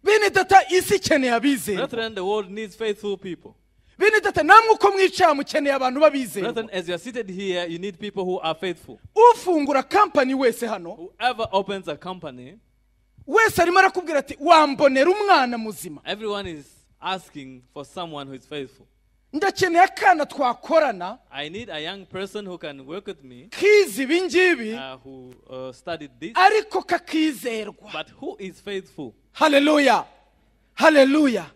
Bene data isi ikeneye abizerwa. Brethren, the world needs faithful people. Bene data namwe uko mwicara mukeneye abantu babizerwa. Brethren, as you are seated here, you need people who are faithful. Ufungura company wese hano. Whoever opens a company. Wese arimo arakubwira ati wambonera umwana muzima. Everyone is asking for someone who is faithful. Ndakeneye akana twakorana. I need a young person who can work with me. Kizi bingibi. Who studied this. Ariko kakizerwa. But who is faithful? Hallelujah. Hallelujah.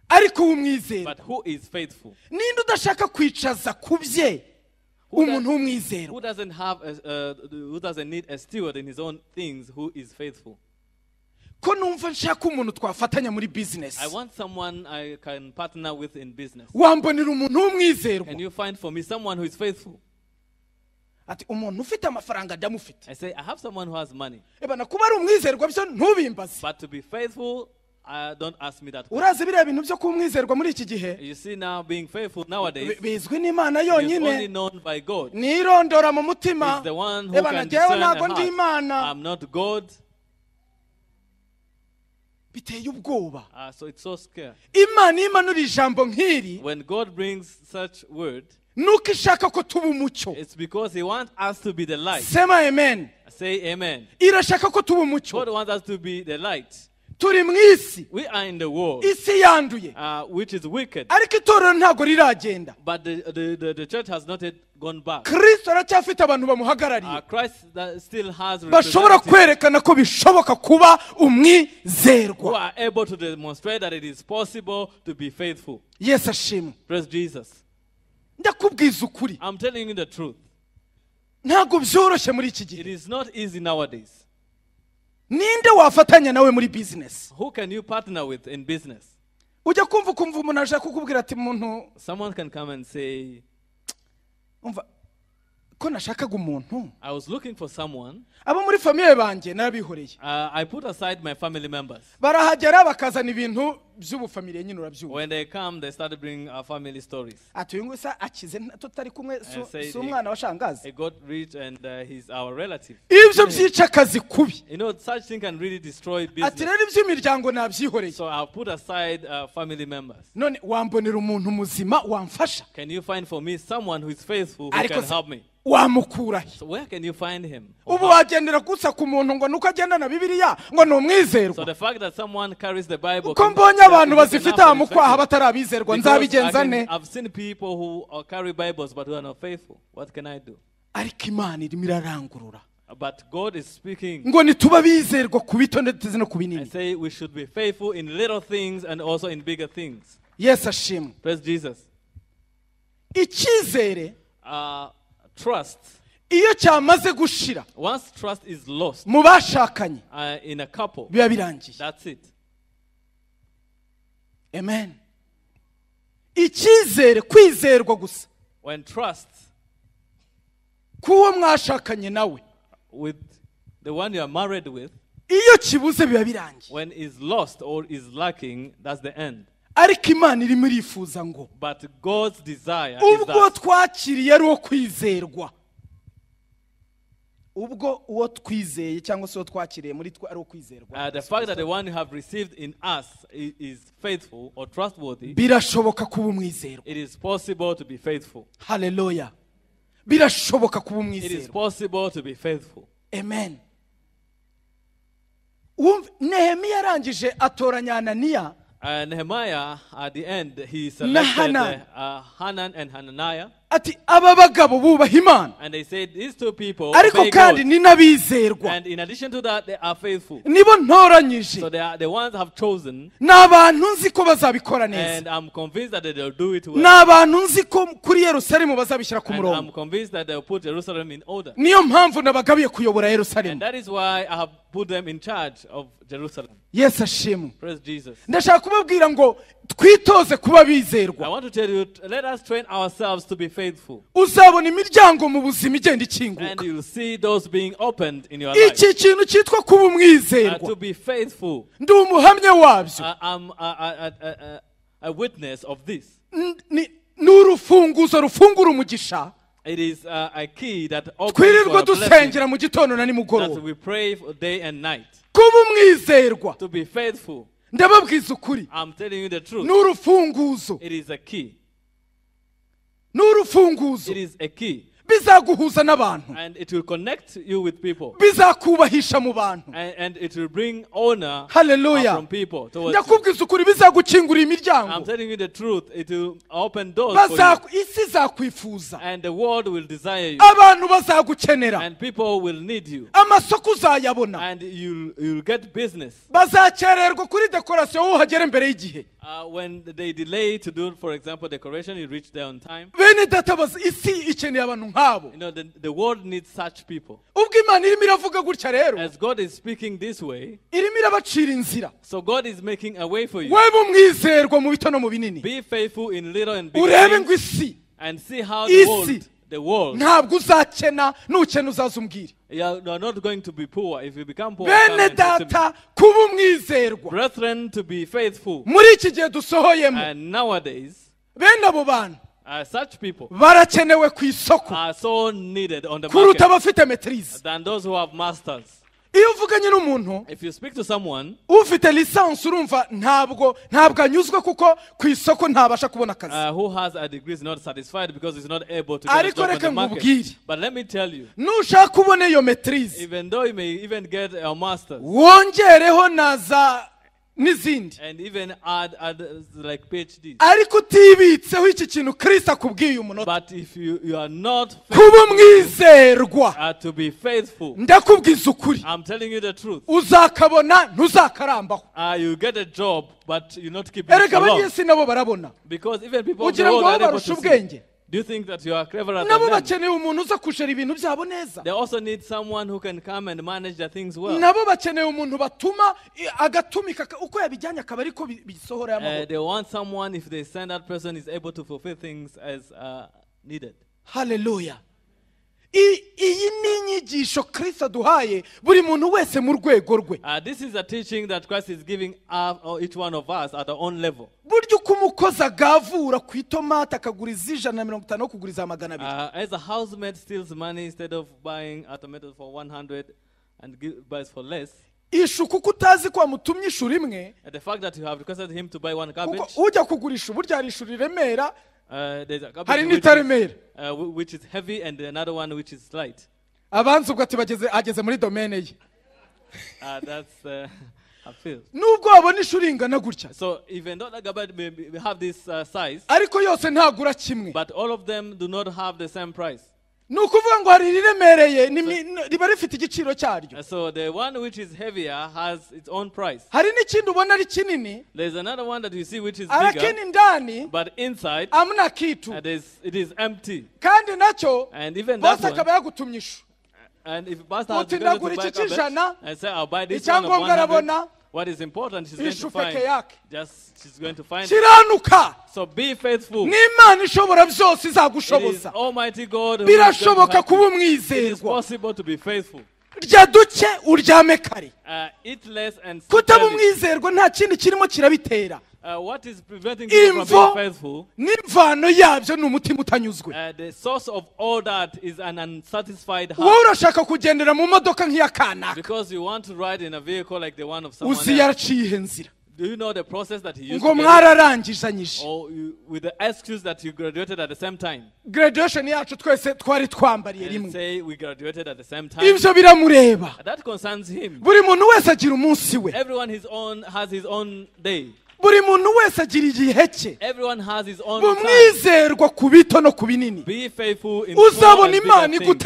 Ariko umwizerwa. But who is faithful? Ninde udashaka kwicaza kubye umuntu umwizerwa? Who doesn't need a steward in his own things who is faithful? Ko numva nshaka umuntu twafatanya muri business. I want someone I can partner with in business. Wambonera umuntu umwizerwa. Can you find for me someone who is faithful? Ati umuntu ufite amafaranga ndamufite. I say I have someone who has money. Ebana kuba ari umwizerwa byo ntubimbaze. But to be faithful, don't ask me that. Urazi biriya bintu byo kumwizerwa muri iki gihe? You see now being faithful nowadays. Bizwi n'Imana yonyine. It's only known by God. Nirondora mu mutima. He's the one who can discern a heart. I'm not God. Biteye ubwoba. So it's so scary. Imana imanura ijambo nk'iri. When God brings such word, nuko ishaka ko tuba umucyo. It's because he wants us to be the light. Sema amen. Say amen. Irashaka ko tuba umucyo. God wants us to be the light. Turi mwisi. We are in the world. Isi yanduye. Which is wicked. Ariko itorero ntago riragenda. But the church has not yet gone back. Kristo aracyafite abantu bamuhagarariye. Christ still has bashobora kwerekana ko bishoboka kuba umwizerwa. Who are able to demonstrate that it is possible to be faithful. Yes, ashimwe. Praise Jesus. Ndakubwiza ukuri. I'm telling you the truth. Ntago byoroshye muri iki gihe. It is not easy nowadays. Ninde wafatanya nawe muri business? Who can you partner with in business? Ujya kumva umuntu aje kukubwira ati muntu. Someone can come and say, umva ko nashakaga umuntu. I was looking for someone. Abo muri famille banje narabihoreye. I put aside my family members. Barahagera bakazana ibintu by'ubufamiliye nyine urabyumva. When they come, they started bringing our family stories. Ati uyu ngusa akize tutari kumwe so umwana wa shangazi. He got rich and he's our relative. Ibyo byica akazi kubi. You know, such thing can really destroy business. Ati rero iby'imiryango nabyihoreye. So I'll put aside family members. None wambonera umuntu muzima wamfasha. Can you find for me someone who is faithful who can help me? Wamukura. So where can you find him? Ubu wagendera gusa ku muntu ngo nuko agenda na Bibiliya ngo no umwizerwa. So the fact that someone carries the Bible. Ko mbonye abantu bazifite amukwaha batarabizerwa nzabigenza ne. I've seen people who carry Bibles but who are not faithful. What can I do? Ariko Imana irimo irarangurura. But God is speaking. Ngo nituba bizerwa ku bito ndetse no ku binini. I say we should be faithful in little things and also in bigger things. Yes, ashimwe. Praise Jesus. icyizere trust, iyo cyamaze gushira, once trust is lost mu bashakanye, in a couple, biba birangiye. that's it. Amen. Icyizere, kwizerwa gusa, when trust kuwo mwashakanye nawe, with the one you are married with, iyo kibuze biba birangiye. when is lost or is lacking, that's the end. Ariko Imana irimo irifuza ngo, but God's desire is ubwo that twakiriye ari uwo kwizerwa, ubwo uwo twizeye cyangwa se uwo twakiriye muri twe ari uwo kwizerwa, the fact that the one you have received in us is faithful or trustworthy, birashoboka kuba umwizerwa. it is possible to be faithful. Hallelujah. Birashoboka kuba It is umwizerwa. possible to be faithful. Amen. Nehemiya arangije atoranya Ananiya, Nehemiah, at the end, he selected Hanan and Hananiah. ati aba bagabo bubaha Imana, And they said, these two people ariko obey kandi God. ni n'abizerwa, And in addition to that, they are faithful. nibo ntoranyije, So they are the ones I've chosen. ni abantu nzi ko bazabikora And neza, I'm convinced that they'll do it ni well. abantu nzi ko kuri Yerusalemu bazabishyira ku And I'm murongo. convinced that they'll put Jerusalem in order. Niyo mpamvu nabagabiye kuyobora And Yerusalemu. that is why I have put them in charge of Jerusalem. Yesu ashimwe. Praise Jesus. Ndashaka kubabwira ngo twitoze kuba I bizerwa. want to tell you, let us train ourselves to be faithful. Uzabona imiryango mu buzima igenda And ikinguka. you'll see those being opened in your life. Iki kintu cyitwa kuba To umwizerwa, be faithful. ndi umuhamya wabyo. I'm a witness of this. Ni urufunguzo rufungura umugisha, It is a key that opens twirirwa for a blessing dusengera mu gitondo na that nimugoroba. we pray for day and night. Kuba umwizerwa, To be faithful, ndababwiza ukuri, I'm telling you the truth. ni urufunguzo, It is a key. ni urufunguzo, It is a key. bizaguhuza n'abantu, And it will connect you with people. bizakubahisha mu bantu. And it will bring honor Hallelujah. from people towards you. Ndakubwiza ukuri, bizagukingurira I'm imiryango, telling you the truth. It will open doors for you. isi izakwifuza, And the world will desire you. abantu bazagukenera, And people will need you. amasoko uzayabona, And you'll get business. bazakererwa kuri dekorasiyo wowe uhagere mbere y'igihe. When they delay to do, for example, decoration, you reach there on time. Bene data, isi ikeneye abantu nk'abo. You know, the world needs such people. Ubwo Imana irimo iravuga gutya rero, As God is speaking this way, irimo irabacira inzira. so God is making a way for you. Webe umwizerwa mu bito no mu binini, Be faithful in little and big urebe things, ngo isi and see how Isi. the world. ntabwo uzakena, nukena uzaza umbwire. You are not going to be poor. If you become poor, come Bene and talk to me. data, kuba umwizerwa Brethren, to be faithful. muri iki gihe dusohoyemo, And nowadays, bene abo bantu such people barakenewe ku isoko are so needed on the kuruta market abafite metirize. than those who have masters. Iyo uvuganye n'umuntu If you speak to someone ufite lisansi, urumva ntabwo anyuzwe kuko ku isoko ntabasha kubona akazi. who has a degree is not satisfied because he's not able to get a Ariko job on reka the market. nkubwire, But let me tell you, nushaka kubona iyo metirize, even though you may even get a master's wongereho na za n'izindi, and even add like PhDs, ariko utibitseho iki kintu Kristo akubwiye umunota, but if you are not kuba umwizerwa, to be faithful, ndakubwiza ukuri, I'm telling you the truth. uzakabona ntuzakarambaho. You get a job, but you not keep it Erega for long. abanyesi nabo barabona, Because even people of the ugira ngo world baba are able barusha to see. ubwenge, Do you think that you are cleverer nabo than them? bakeneye umuntu uza kujera ibintu byabo neza. They also need someone who can come and manage their things well. Nabo bakeneye umuntu batuma agatumika uko yabijyanye akaba ariko bisohora y'amahoro. They want someone, if they send that person, is able to fulfill things as needed. Hallelujah. Iyi ni inyigisho Kristo aduhaye buri muntu wese mu rwego rwe. This is a teaching that Christ is giving each one of us at our own level. Buryo uko umukozi agavura ku itomati akaguriza 150 no kuguriza 200. As a housemaid steals money instead of buying a tomato for 100 and buys for less. Ishu kuko utazi ko wamutumye ishuri imwe. The fact that you have requested him to buy one cabbage. Ujya kugurisha burya hari ishuri remera. There's a Hari cabbage n'itaremera. which is heavy and another one which is light. Abanza ubwo ati ageze muri domaine ye. That's a field. Nubwo wabona ishuri ingana gutya. So even though the cabbage may have this size, ariko yose ntagura kimwe. but all of them do not have the same price. nukuvuga ngo hari riremereye riba rifite igiciro cyaryo. So the one which is heavier has its own price. Hari n'ikindi ubona ari kinini. There's another one that you see which is bigger. Ndani, but inside amna kitu. It is empty. Kandi nacyo and even that one, akaba yagutumyisha. And if pastor has to go to buy a and say I'll buy this one of 100, what is important she's going to find. She's going to find it. So be faithful. It is Almighty God who it is possible to be faithful. Eat less and sleep early. What is preventing you from being faithful? The source of all that is an unsatisfied heart. Because you want to ride in a vehicle like the one of someone else. Do you know the process that he used to get? Or with the excuse that you graduated at the same time? Graduation and say we graduated at the same time. That concerns him. Everyone has his own day. Everyone has his own time. Be faithful in small and big things.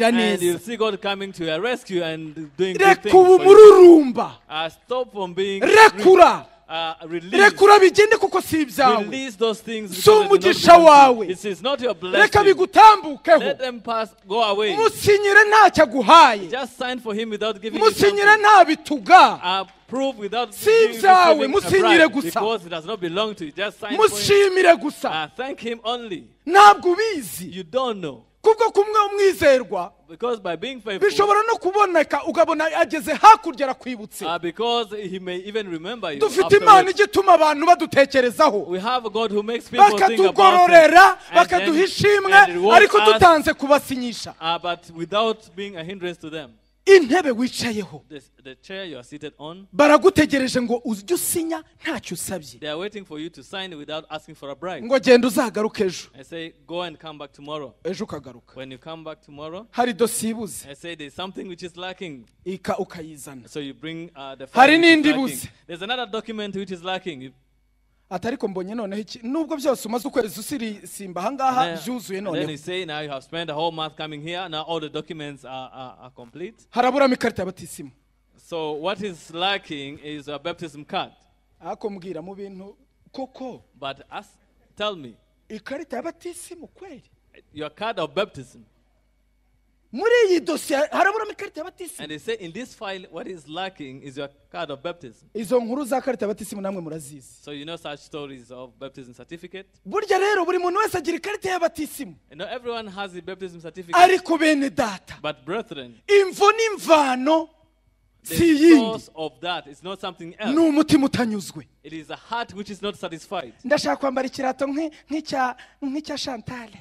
And you'll see God coming to your rescue and doing good things for you. Stop from being release those things. This is not your blessing. Let them go away. Just sign for him without giving you something. Prove without giving a bribe, because it does not belong to you. Just sign for him. Thank him only. You don't know. Because by being faithful, because he may even remember you. We have a God who makes people think about it and rewards us, but without being a hindrance to them. The chair you are seated on, they are waiting for you to sign without asking for a bribe. I say, go and come back tomorrow. When you come back tomorrow, I say there's something which is lacking. So you bring the file which is lacking. There's another document which is lacking. Then you say, now you have spent a whole month coming here, now all the documents are complete. So what is lacking is a baptism card. But tell me, your card of baptism. And they say in this file, what is lacking is your card of baptism. So you know such stories of baptism certificate. You know everyone has a baptism certificate. But brethren, the source of that is not something else. It is a heart which is not satisfied.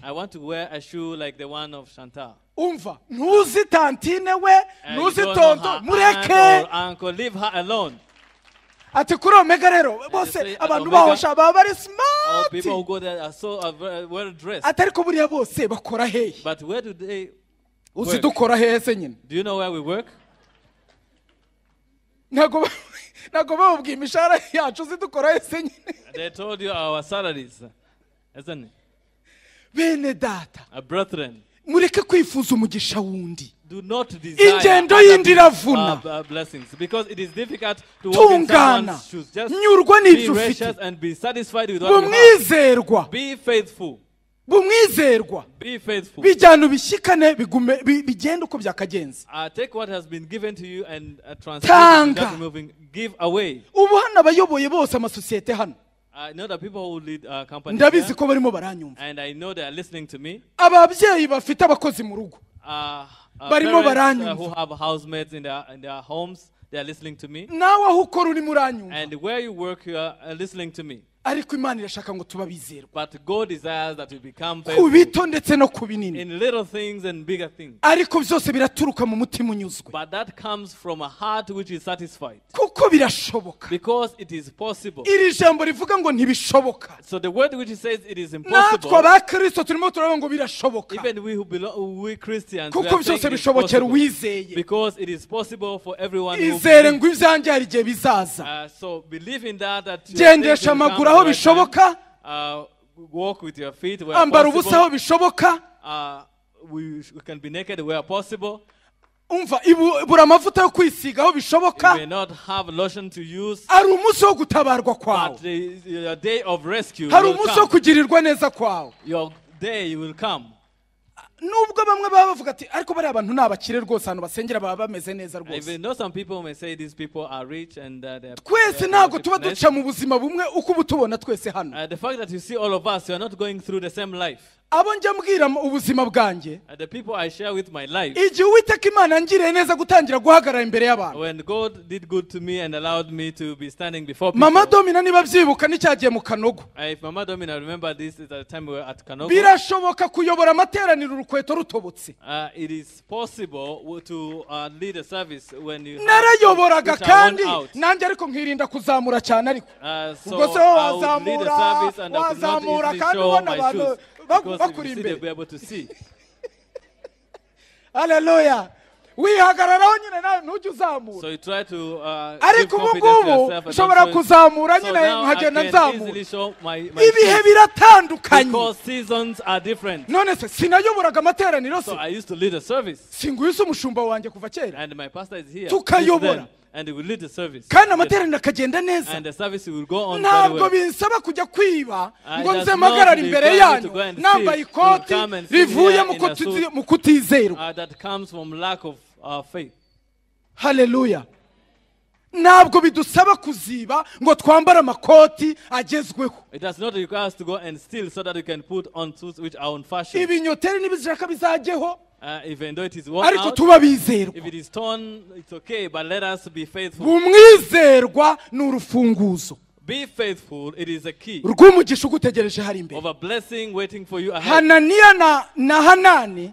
I want to wear a shoe like the one of Chantal. Ntuzi tantine we, ntuzi tonto, mureke. Uncle, leave her alone. Ati kuri Omega rero bose abantu bahosha baba bari smart. People who go there are so well dressed. Atari ko buriya bose bakora hehe. But where do they work? Uzi dukora hehe se nyine? Do you know where we work? Nago babwiye imishahara yacu uzi dukora hehe se nyine? They told you our salaries, isn't it? Bene data. Brethren. Mureke kwifuza umugisha wundi. Do not desire blessings, because it is difficult to walk in someone's shoes. Just be gracious and be satisfied with what you have. Be faithful. Be faithful. Take what has been given to you and translate it, moving. Give away. I know the people who lead companies here, and I know they are listening to me. Parents who have housemates in their homes, they are listening to me. And where you work, you are listening to me. But God desires that we become faithful in little things and bigger things. But that comes from a heart which is satisfied. Because it is possible. So the word which says it is impossible, even we Christians, we are saying it is possible. Because it is possible for everyone who believes. So believe in that walk with your feet where possible. we can be naked where possible. Umva ibura amavuta yo kwisiga aho bishoboka. You may not have lotion to use. Hari umunsi wo gutabarwa kwawe. But the day of rescue. Hari umunsi wo kugirirwa neza kwawe. Your day will come. Nubwo bamwe baba bavuga ati ariko bari abantu nabakire rwose hano basengera baba bameze neza rwose. Even though some people may say these people are rich and they are twese ntago tuba duca mu buzima bumwe uko ubutubona twese hano. The fact that you see all of us, you are not going through the same life. Abo njya mbwira ubuzima bwanjye. The people I share with my life. Igihe Uwiteka Imana ngiriye neza gutangira guhagarara imbere y'abantu. When God did good to me and allowed me to be standing before people. Mama Domina niba byibuka n'icyagiye mu Kanogo. If Mama Domina remember this is the time we were at Kanogo. Birashoboka kuyobora amateraniro urukweto rutobotse. It is possible to lead a service when you narayoboraga kandi nanjye ariko nkirinda kuzamura cyane ariko. Ubwo se wazamura kandi ubona abantu bakuri imbere. Hallelujah. wihagararaho nyine nawe ntujye uzamura. So you try to ariko ubu ngubu ushobora kuzamura nyine nkagenda nzamura. ibihe biratandukanye. Because seasons are different. none se sinayoboraga amateraniro se. So I used to lead a service. singuyise umushumba wanjye kuva kera. And my pastor is here. tukayobora. And he will lead the service. kandi amateraniro akagenda neza. And the service will go on very well. ntabwo binsaba kujya kwiba ngo nze mpagarara imbere yanyu nambaye ikoti rivuye mu kutizerwa. That comes from lack of faith. Hallelujah. ntabwo bidusaba kuziba ngo twambare amakoti agezweho. It does not require us to go and steal so that we can put on suits which are on fashion. ibinyoteri nibiziraka bizajyeho. Even though it is worn ariko out, tuba bizerwa. if it is torn, it's okay, but let us be faithful. umwizerwa ni urufunguzo. Be faithful, it is a key rw'umugisha ugutegereje hari imbere. of a blessing waiting for you ahead. Hananiya na Hanani,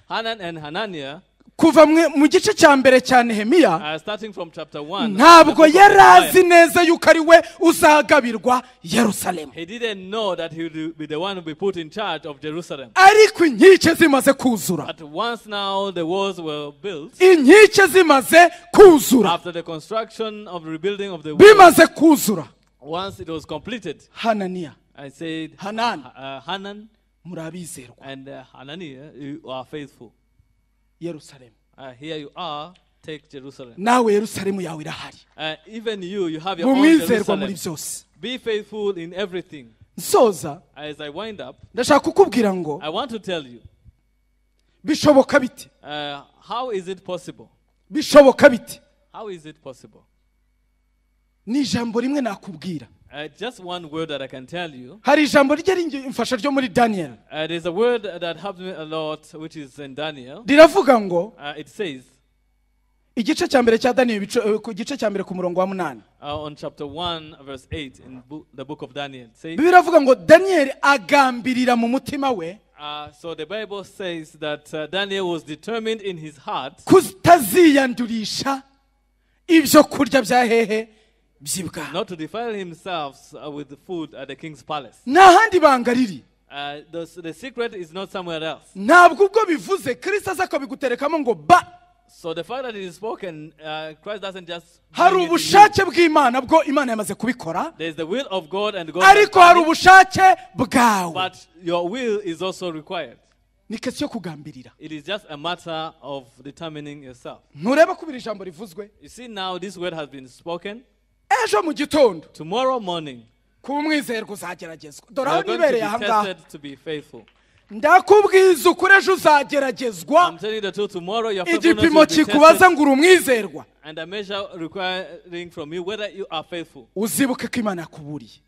Hanan and Hananiah, kuva mu gice cya mbere cya Nehemiya, starting from chapter 1, ntabwo yari azi neza yuko ari we uzagabirwa Yerusalemu. he didn't know that he would be the one who would be put in charge of Jerusalem. ariko inkike zimaze kuzura. But once now the walls were built, inkike zimaze kuzura. after the construction of the rebuilding of the bimaze walls, kuzura. once it was completed, Hananiya, I said, Hanan murabizerwa. and Hananiah, you are faithful. Yerusalemu. Here you are, take Jerusalem. nawe Yerusalemu yawe irahari. Even you have your own mumwizerwa muri Jerusalem. byose. Be faithful in everything. nsoza As I wind up, ndashaka kukubwira ngo I want to tell you, bishoboka biti. how is it possible? bishoboka biti. How is it possible? ni ijambo rimwe nakubwira. Just one word that I can tell you. hari ijambo rijya ryo muri Daniel. There's a word that helps me a lot, which is in Daniel. riravuga ngo It says, igice cya mbere cya Daniel ku gice cya mbere ku murongo wa 8. On chapter 1, verse 8, in the book of Daniel. biravuga ngo Daniel agambirira mu mutima we. So the Bible says that Daniel was determined in his heart kutaziyandurisha ibyo kurya bya hehe by'ibwami. not to defile himself with the food at the king's palace. nta handi banga riri. The secret is not somewhere else. ntabwo ubwo bivuze Kristo aza akabiguterekamo ngo ba. So the fact that it is spoken, Christ doesn't just. hari ubushake bw'Imana bwo Imana yamaze kubikora. There's the will of God and God. ariko hari ubushake bwawe. But your will is also required. ni kesi yo kugambirira. It is just a matter of determining yourself. ntureba ko biri ijambo rivuzwe. You see now this word has been spoken. ejo mu gitondo Tomorrow morning, kuba umwizerwa uzageragezwa. you dore are aho going to nibereye be aha ngaha. tested to be faithful. ndakubwiza ukuri ejo uzageragezwa. I'm telling you the truth. Tomorrow your faithfulness igipimo will be kikubaza tested, ngo uri umwizerwa. and a measure requiring from you whether you are faithful. uzibuke ko Imana yakuburiye.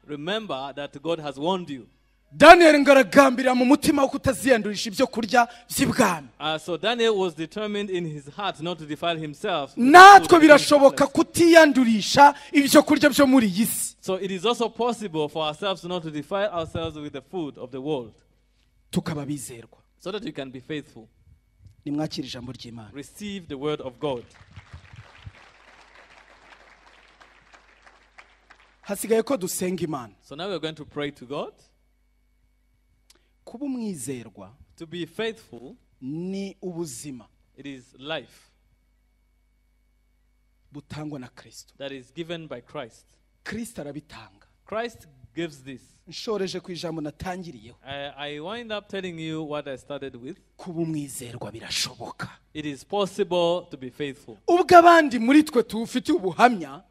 Remember that God has warned you. Daniel ngaragambira mu mutima wo kutaziyandurisha ibyo kurya by'ibwami. So Daniel was determined in his heart not to defile himself. natwe birashoboka kutiyandurisha ibyo kurya byo muri iyi si. So it is also possible for ourselves not to defile ourselves with the food of the world. tukaba bizerwa. So that we can be faithful. nimwakire ijambo ry'Imana. Receive the word of God. hasigaye ko dusenga Imana. So now we're going to pray to God. kuba umwizerwa To be faithful, ni ubuzima it is life butangwa na Kristo. that is given by Christ. Kristo arabitanga. Christ gives this. nshoreje ku ijambo natangiriyeho. I wind up telling you what I started with. Kuba umwizerwa birashoboka. It is possible to be faithful. Ubwo abandi muri twe tufite ubuhamya,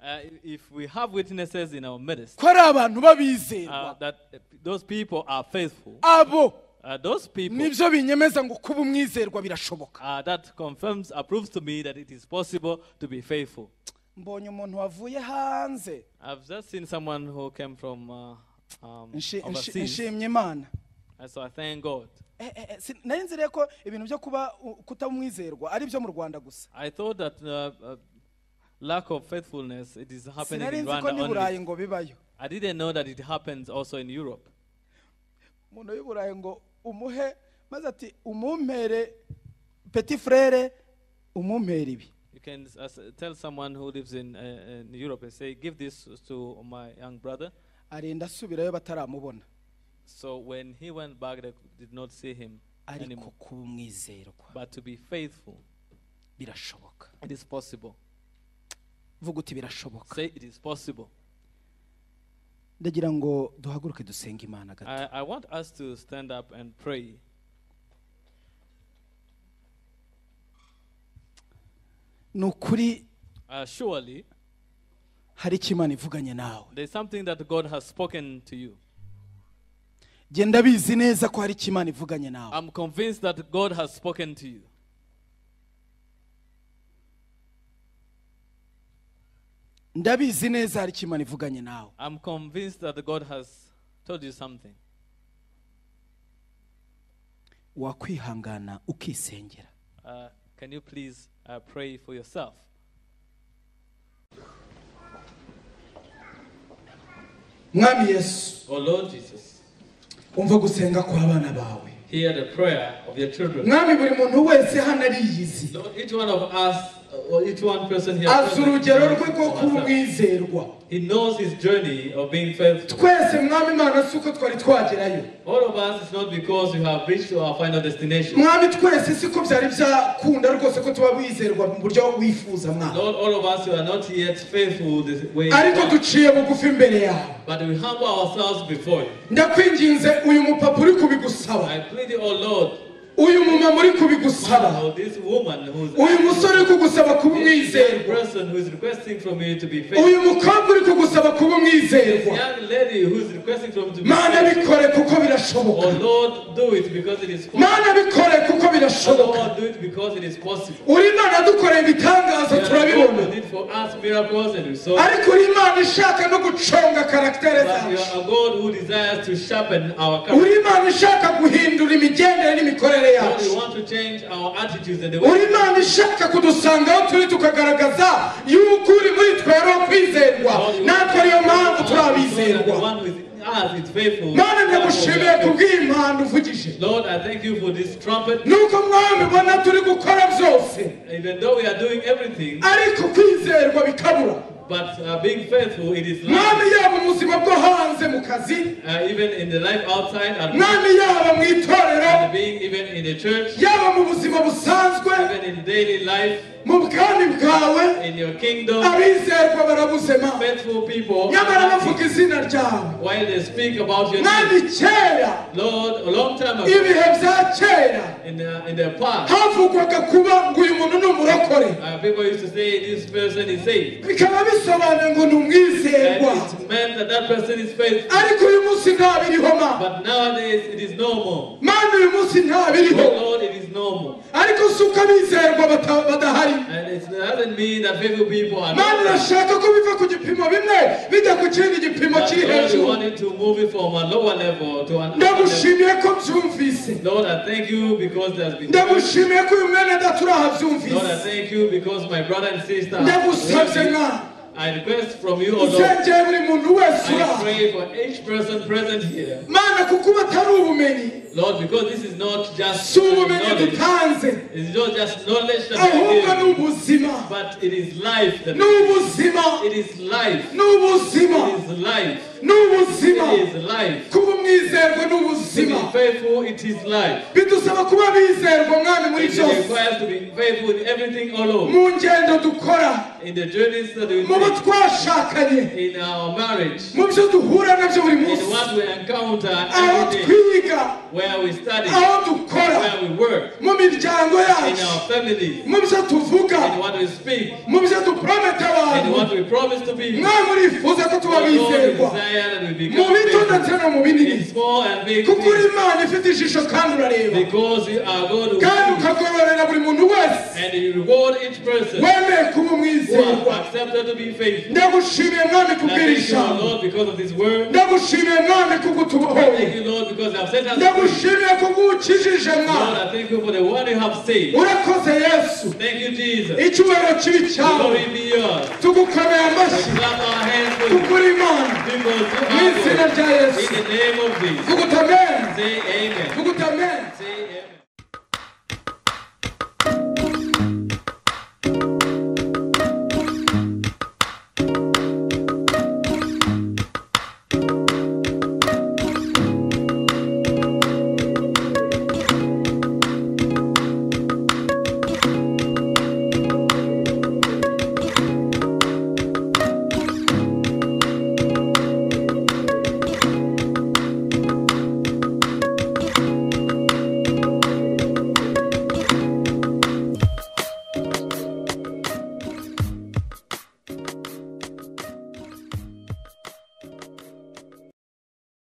if we have witnesses in our midst, ko ari abantu babizerwa, that those people are faithful. Abo those people, nibyo binyemeza ngo kuba umwizerwa birashoboka. That approves to me that it is possible to be faithful. Mbonye umuntu wavuye hanze. I've just seen someone who came from overseas. Nshimye Imana. So I thank God. Nari nzire ko ibintu byo kuba kutamwizerwa ari byo mu Rwanda gusa. I thought that lack of faithfulness, it is happening in Rwanda only. Burayi ngo bibayo. I didn't know that it happens also in Europe. Umuntu y'Uburayi ngo umuhe maze ati umumpere petit frère umumpere ibi. You can tell someone who lives in Europe and say, give this to my young brother. Arinda asubirayo bataramubona. So when he went back, they did not see him anymore. But to be faithful, birashoboka. It is possible. Vuga uti birashoboka. Say it is possible. Ndagira ngo duhaguruke dusenga Imana gato. I want us to stand up and pray. Nukuri surely hari ikimana ivuganye nawe. There's something that God has spoken to you. Genda bizi neza ko hari ikimana ivuganye nawe. I'm convinced that God has spoken to you. Ndabizi neza hari ikimana ivuganye nawe. I'm convinced that God has told you something. Wakwihangana ukisengera. Can you please pray for yourself? Mwami Yesu. Oh Lord Jesus. Umva gusenga kw'abana bawe. Hear the prayer of your children. Mwami buri muntu wese hano ariyizi. Lord, each one of us, or each one person here, azurugero rwe rwo kuba umwizerwa. He knows his journey of being faithful. Twese mwami Imana suko twari twagerayo. All of us, it's not because we have reached our final destination. Mwami twese siko byari byakunda rwose ko tuba bizerwa mu buryo wifuza mwami. Lord, all of us who are not yet faithful this way. Ariko duciye bugufi imbere yawe. But we humble ourselves before you. Ndakwinginze uyu mupapa uri kubigusaba. I plead you, oh Lord. Uyu mumama uri kubigusaba. Uyu musore uri kugusaba kuba umwizerwa. Uyu mukobwa uri kugusaba kuba umwizerwa. Mana bikore kuko birashoboka. Mana bikore kuko birashoboka. Uri Imana dukoreye ibitangaza turabibona. Ariko uri Imana ishaka no guconga karaktere zacu. Uri Imana ishaka guhindura imigendere n'imikorere. Lord, we want to change our attitudes and the way. Uri Imana ishaka kudusangaho turi tukagaragaza yuko uri muri twe ari kwizerwa natwe ariyo mpamvu turabizerwa. Mana ndagushimiye kubw'impano uvugije. Lord, I thank you for this trumpet. Nuko mwami bona turi gukora byose. Even though we are doing everything, ariko kwizerwa bikabura. But being faithful, it is Mwami yaba mu buzima bwo hanze mu kazi. Even in the life outside. Mwami yaba mu itorero. Being even in the church. Yaba mu buzima busanzwe. Even in daily life. Mu bwami bwawe. In your kingdom. Abizerwa barabuzema. Faithful people. Nyamara bavuga izina ryawe. While they speak about your name. Kera. Lord, a long time ago. Ibihe bya kera. In the past. Havugwaga kuba ngo uyu muntu ni umurokore. People used to say this person is saved. Bikaba bisobanuye ngo ni umwizerwa. And it meant that person is faithful. Ariko uyu munsi ntabiriho ma. But nowadays it is normal. Mana uyu munsi ntabiriho. Lord, it is normal. Ariko suka bizerwa badahari. And it doesn't mean that faithful people are not. Mana urashaka ko biva ku gipimo bimwe bijya ku kindi gipimo kiri hejuru. Lord, wanted to move it from a lower level to another. Ndagushimiye ko byumvise. Lord, I thank you because there's been. Ndagushimiye ko uyu mwene daturaha byumvise. Lord, I thank you because my brother and sister. Ndagusabye mwana. I request from you, O Lord. I pray for each person present here. Lord, because this is not just knowledge. It's not just knowledge that we give, but it is life. It is life. It is life. It is life. umwizerwa n'ubuzima. To be faithful, it is life. Bidusaba kuba bizerwa mwami muri It byose. requires to be faithful in everything all over. Mu ngendo dukora. In the journeys that we mu twashakanye. in our marriage. Mu byo duhura nabyo buri munsi. In what we encounter aho every day. twiga. Where we study. aho dukora. Where we work. mu miryango yacu. In our families. mu byo tuvuga. In what we speak. mu byo dupromete abantu. In what we promise to be. mwami urifuza ko tuba bizerwa. mu bito ndetse no mu binini. kuko uri Imana ifite ijisho kandi urareba. Because you are God who kandi ukagororera buri muntu wese. And you reward each person. wemeye kuba umwizerwa. Accepted to be faithful. ndagushimiye mwami kubwira ijambo. Lord, because of this word. ndagushimiye mwami kugutubohoye. Thank you, Lord, because you have set us. ndagushimiye kubukijije mwami. Lord, I thank you for the word you have said. urakoze Yesu. Thank you, Jesus. icyubahiro kibi cyawe. Glory be yours. tugukomeye amashyi. Clap our hands for kuko uri Imana. Because you mu izina rya Yesu. in the name of Jesus. tugutamene. Say amen. tugutamene. Say amen.